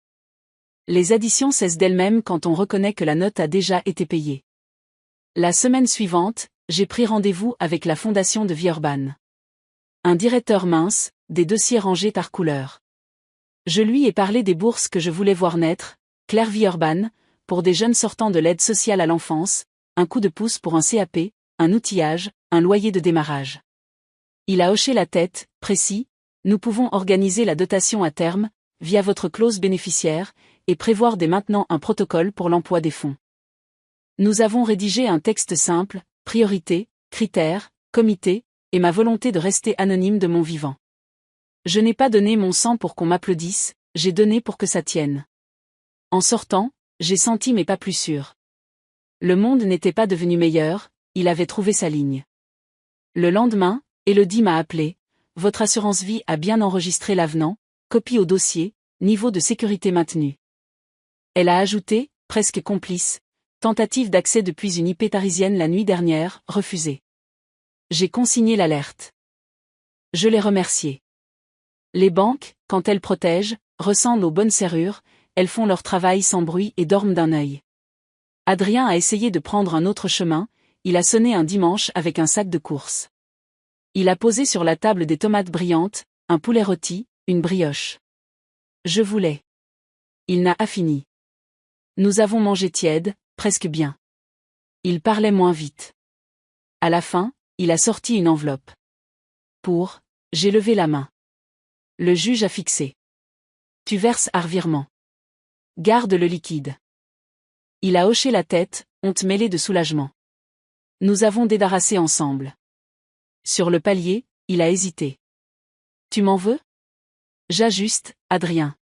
Les additions cessent d'elles-mêmes quand on reconnaît que la note a déjà été payée. La semaine suivante, j'ai pris rendez-vous avec la fondation de Villeurbanne. Un directeur mince, des dossiers rangés par couleur. Je lui ai parlé des bourses que je voulais voir naître, Claire Villeurbanne, pour des jeunes sortant de l'aide sociale à l'enfance, un coup de pouce pour un CAP, un outillage, un loyer de démarrage. Il a hoché la tête, précis, nous pouvons organiser la dotation à terme, via votre clause bénéficiaire, et prévoir dès maintenant un protocole pour l'emploi des fonds. Nous avons rédigé un texte simple, priorité, critères, comité, et ma volonté de rester anonyme de mon vivant. Je n'ai pas donné mon sang pour qu'on m'applaudisse, j'ai donné pour que ça tienne. En sortant, j'ai senti mais pas plus sûr. Le monde n'était pas devenu meilleur, il avait trouvé sa ligne. Le lendemain, Élodie m'a appelé, votre assurance vie a bien enregistré l'avenant, copie au dossier, niveau de sécurité maintenu. Elle a ajouté, presque complice, tentative d'accès depuis une IP parisienne la nuit dernière, refusée. J'ai consigné l'alerte. Je l'ai remercié. Les banques, quand elles protègent, ressemblent aux bonnes serrures, elles font leur travail sans bruit et dorment d'un œil. Adrien a essayé de prendre un autre chemin, il a sonné un dimanche avec un sac de courses. Il a posé sur la table des tomates brillantes, un poulet rôti, une brioche. Je voulais. Il n'a pas fini. Nous avons mangé tiède, presque bien. Il parlait moins vite. À la fin, il a sorti une enveloppe. J'ai levé la main. Le juge a fixé. Tu verses à revirement. Garde le liquide. Il a hoché la tête, honte mêlée de soulagement. Nous avons débarrassé ensemble. Sur le palier, il a hésité. Tu m'en veux? J'ajuste, Adrien.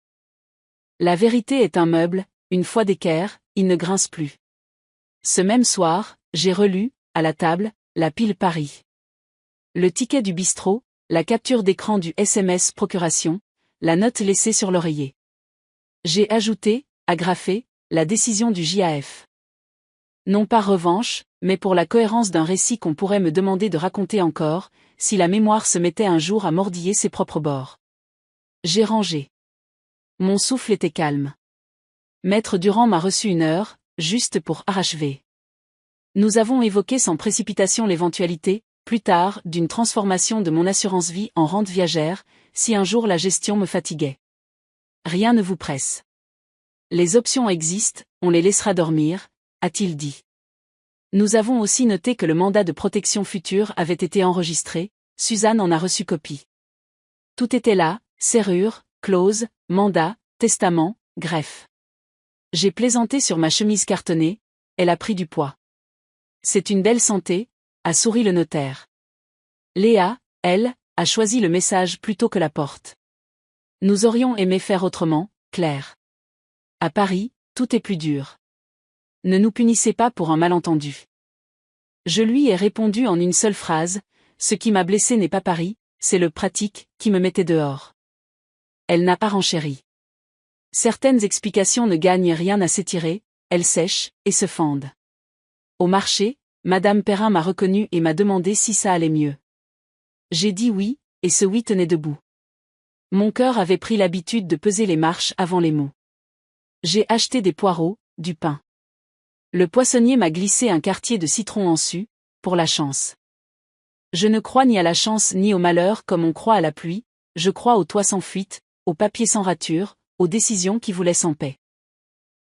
La vérité est un meuble, une fois d'équerre, il ne grince plus. Ce même soir, j'ai relu, à la table, la pile Paris. Le ticket du bistrot, la capture d'écran du SMS procuration, la note laissée sur l'oreiller. J'ai ajouté, agrafé, la décision du JAF. Non pas revanche, mais pour la cohérence d'un récit qu'on pourrait me demander de raconter encore, si la mémoire se mettait un jour à mordiller ses propres bords. J'ai rangé. Mon souffle était calme. Maître Durand m'a reçu 1 heure, juste pour achever. Nous avons évoqué sans précipitation l'éventualité, plus tard, d'une transformation de mon assurance vie en rente viagère, si un jour la gestion me fatiguait. Rien ne vous presse. Les options existent, on les laissera dormir, a-t-il dit. Nous avons aussi noté que le mandat de protection future avait été enregistré, Suzanne en a reçu copie. Tout était là, serrure, clause, mandat, testament, greffe. J'ai plaisanté sur ma chemise cartonnée, elle a pris du poids. C'est une belle santé, a souri le notaire. Léa, elle, a choisi le message plutôt que la porte. Nous aurions aimé faire autrement, Claire. À Paris, tout est plus dur. Ne nous punissez pas pour un malentendu. Je lui ai répondu en une seule phrase, ce qui m'a blessé n'est pas Paris, c'est le pratique qui me mettait dehors. Elle n'a pas renchéri. Certaines explications ne gagnent rien à s'étirer, elles sèchent et se fendent. Au marché, Madame Perrin m'a reconnu et m'a demandé si ça allait mieux. J'ai dit oui, et ce oui tenait debout. Mon cœur avait pris l'habitude de peser les marches avant les mots. J'ai acheté des poireaux, du pain. Le poissonnier m'a glissé un quartier de citron en su, pour la chance. Je ne crois ni à la chance ni au malheur comme on croit à la pluie, je crois au toit sans fuite, au papier sans rature, aux décisions qui vous laissent en paix.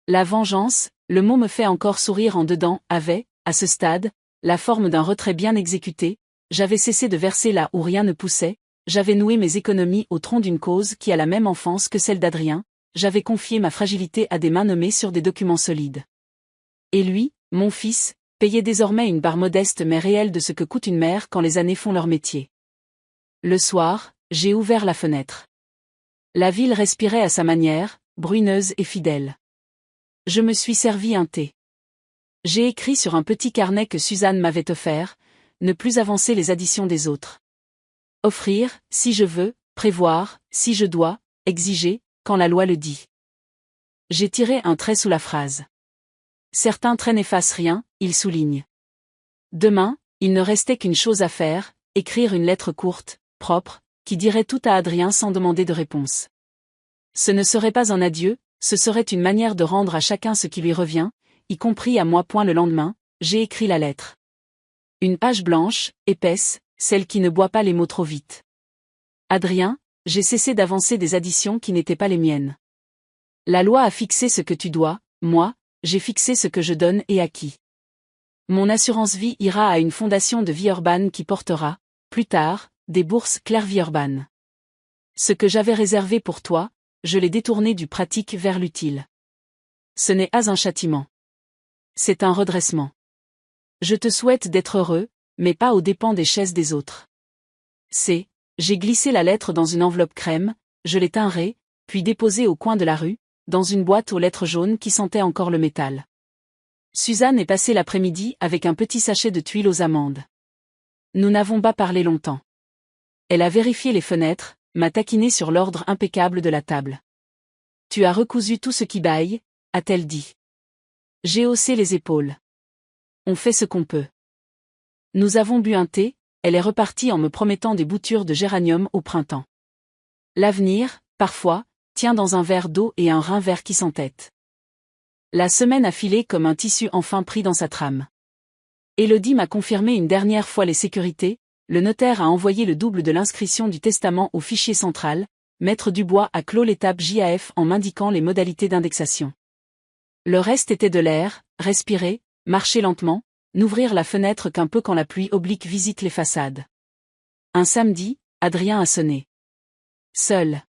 La vengeance, le mot me fait encore sourire en dedans, avait, à ce stade, la forme d'un retrait bien exécuté, j'avais cessé de verser là où rien ne poussait, j'avais noué mes économies au tronc d'une cause qui a la même enfance que celle d'Adrien, j'avais confié ma fragilité à des mains nommées sur des documents solides. Et lui, mon fils, payait désormais une part modeste mais réelle de ce que coûte une mère quand les années font leur métier. Le soir, j'ai ouvert la fenêtre. La ville respirait à sa manière, bruineuse et fidèle. Je me suis servi un thé. J'ai écrit sur un petit carnet que Suzanne m'avait offert, ne plus avancer les additions des autres. Offrir, si je veux, prévoir, si je dois, exiger, quand la loi le dit. J'ai tiré un trait sous la phrase. Certains traits n'effacent rien, ils soulignent. Demain, il ne restait qu'une chose à faire, écrire une lettre courte, propre, qui dirait tout à Adrien sans demander de réponse. Ce ne serait pas un adieu, ce serait une manière de rendre à chacun ce qui lui revient, y compris à moi. Le lendemain, j'ai écrit la lettre. Une page blanche, épaisse, celle qui ne boit pas les mots trop vite. Adrien, j'ai cessé d'avancer des additions qui n'étaient pas les miennes. La loi a fixé ce que tu dois, moi, j'ai fixé ce que je donne et à qui. Mon assurance vie ira à une fondation de vie urbaine qui portera, plus tard, des bourses Claire Vie Urbaine. Ce que j'avais réservé pour toi, je l'ai détourné du pratique vers l'utile. Ce n'est pas un châtiment. C'est un redressement. Je te souhaite d'être heureux, mais pas aux dépens des chaises des autres. J'ai glissé la lettre dans une enveloppe crème, je l'ai timbrée, puis déposée au coin de la rue, dans une boîte aux lettres jaunes qui sentait encore le métal. Suzanne est passée l'après-midi avec un petit sachet de tuiles aux amandes. Nous n'avons pas parlé longtemps. Elle a vérifié les fenêtres, m'a taquiné sur l'ordre impeccable de la table. Tu as recousu tout ce qui baille, a-t-elle dit. J'ai haussé les épaules. On fait ce qu'on peut. Nous avons bu un thé, elle est repartie en me promettant des boutures de géranium au printemps. L'avenir, parfois, tient dans un verre d'eau et un rein vert qui s'entête. La semaine a filé comme un tissu enfin pris dans sa trame. Élodie m'a confirmé une dernière fois les sécurités, le notaire a envoyé le double de l'inscription du testament au fichier central, Maître Dubois a clos l'étape JAF en m'indiquant les modalités d'indexation. Le reste était de l'air, respirer, marcher lentement, n'ouvrir la fenêtre qu'un peu quand la pluie oblique visite les façades. Un samedi, Adrien a sonné. Seul.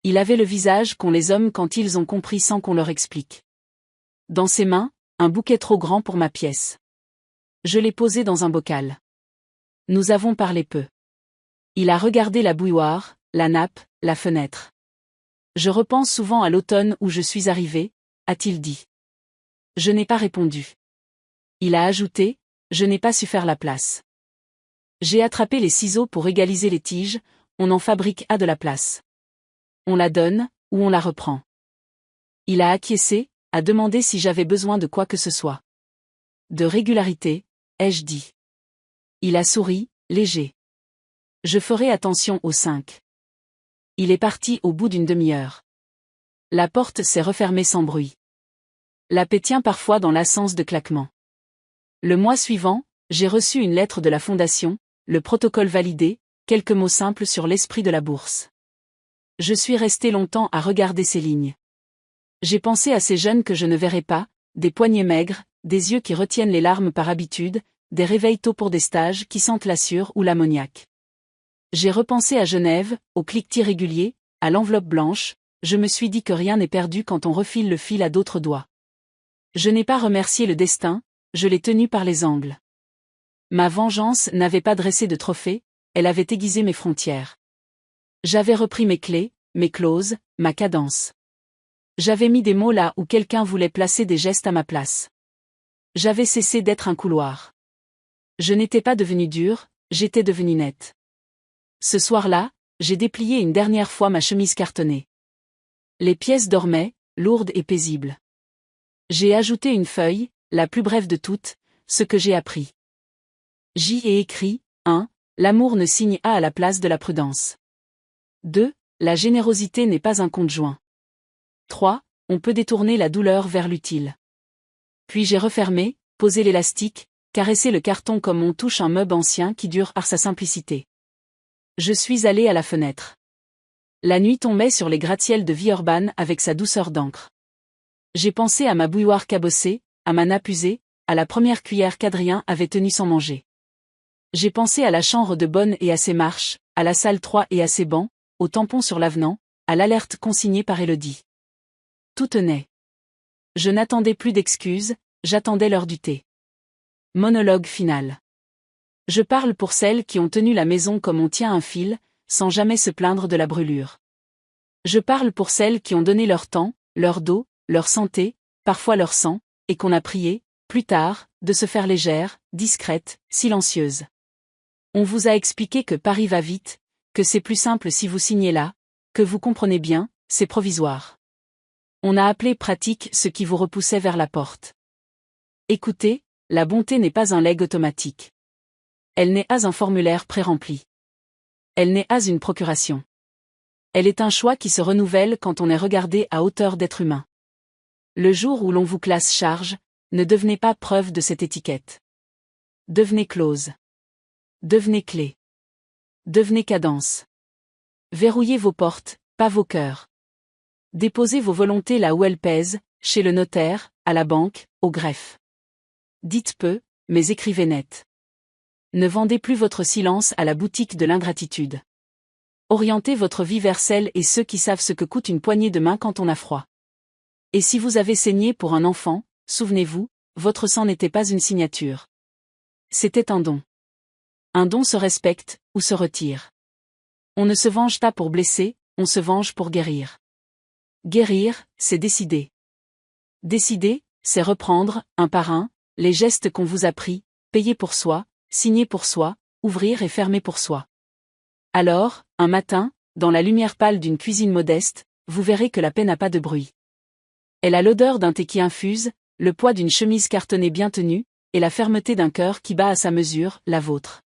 Il avait le visage qu'ont les hommes quand ils ont compris sans qu'on leur explique. Dans ses mains, un bouquet trop grand pour ma pièce. Je l'ai posé dans un bocal. Nous avons parlé peu. Il a regardé la bouilloire, la nappe, la fenêtre. Je repense souvent à l'automne où je suis arrivé, a-t-il dit. Je n'ai pas répondu. Il a ajouté, je n'ai pas su faire la place. J'ai attrapé les ciseaux pour égaliser les tiges, on en fabrique à de la place. On la donne, ou on la reprend. Il a acquiescé, a demandé si j'avais besoin de quoi que ce soit. De régularité, ai-je dit. Il a souri, léger. Je ferai attention aux 5. Il est parti au bout d'une demi-heure. La porte s'est refermée sans bruit. La paix tient parfois dans l'absence de claquement. Le mois suivant, j'ai reçu une lettre de la fondation, le protocole validé, quelques mots simples sur l'esprit de la bourse. Je suis resté longtemps à regarder ces lignes. J'ai pensé à ces jeunes que je ne verrai pas, des poignets maigres, des yeux qui retiennent les larmes par habitude, des réveils tôt pour des stages qui sentent la sueur ou l'ammoniac. J'ai repensé à Genève, au cliquetis régulier, à l'enveloppe blanche, je me suis dit que rien n'est perdu quand on refile le fil à d'autres doigts. Je n'ai pas remercié le destin, je l'ai tenu par les angles. Ma vengeance n'avait pas dressé de trophée, elle avait aiguisé mes frontières. J'avais repris mes clés, mes clauses, ma cadence. J'avais mis des mots là où quelqu'un voulait placer des gestes à ma place. J'avais cessé d'être un couloir. Je n'étais pas devenu dur, j'étais devenu net. Ce soir-là, j'ai déplié une dernière fois ma chemise cartonnée. Les pièces dormaient, lourdes et paisibles. J'ai ajouté une feuille, la plus brève de toutes, ce que j'ai appris. J'y ai écrit, 1. L'amour ne signe A à la place de la prudence. 2. La générosité n'est pas un compte joint. 3. On peut détourner la douleur vers l'utile. Puis j'ai refermé, posé l'élastique, caressé le carton comme on touche un meuble ancien qui dure par sa simplicité. Je suis allé à la fenêtre. La nuit tombait sur les gratte-ciels de Villeurbanne avec sa douceur d'encre. J'ai pensé à ma bouilloire cabossée, à ma nappe usée, à la première cuillère qu'Adrien avait tenue sans manger. J'ai pensé à la chambre de bonne et à ses marches, à la salle 3 et à ses bancs, au tampon sur l'avenant, à l'alerte consignée par Élodie. Tout tenait. Je n'attendais plus d'excuses, j'attendais l'heure du thé. Monologue final. Je parle pour celles qui ont tenu la maison comme on tient un fil, sans jamais se plaindre de la brûlure. Je parle pour celles qui ont donné leur temps, leur dos, leur santé, parfois leur sang, et qu'on a prié, plus tard, de se faire légère, discrète, silencieuse. On vous a expliqué que Paris va vite, que c'est plus simple si vous signez là, que vous comprenez bien, c'est provisoire. On a appelé pratique ce qui vous repoussait vers la porte. Écoutez, la bonté n'est pas un legs automatique. Elle n'est pas un formulaire pré-rempli. Elle n'est pas une procuration. Elle est un choix qui se renouvelle quand on est regardé à hauteur d'être humain. Le jour où l'on vous classe charge, ne devenez pas preuve de cette étiquette. Devenez clause. Devenez clé. Devenez cadence. Verrouillez vos portes, pas vos cœurs. Déposez vos volontés là où elles pèsent, chez le notaire, à la banque, au greffe. Dites peu, mais écrivez net. Ne vendez plus votre silence à la boutique de l'ingratitude. Orientez votre vie vers celles et ceux qui savent ce que coûte une poignée de main quand on a froid. Et si vous avez saigné pour un enfant, souvenez-vous, votre sang n'était pas une signature. C'était un don. Un don se respecte, ou se retire. On ne se venge pas pour blesser, on se venge pour guérir. Guérir, c'est décider. Décider, c'est reprendre, un par un, les gestes qu'on vous a pris, payer pour soi, signer pour soi, ouvrir et fermer pour soi. Alors, un matin, dans la lumière pâle d'une cuisine modeste, vous verrez que la paix n'a pas de bruit. Elle a l'odeur d'un thé qui infuse, le poids d'une chemise cartonnée bien tenue, et la fermeté d'un cœur qui bat à sa mesure, la vôtre.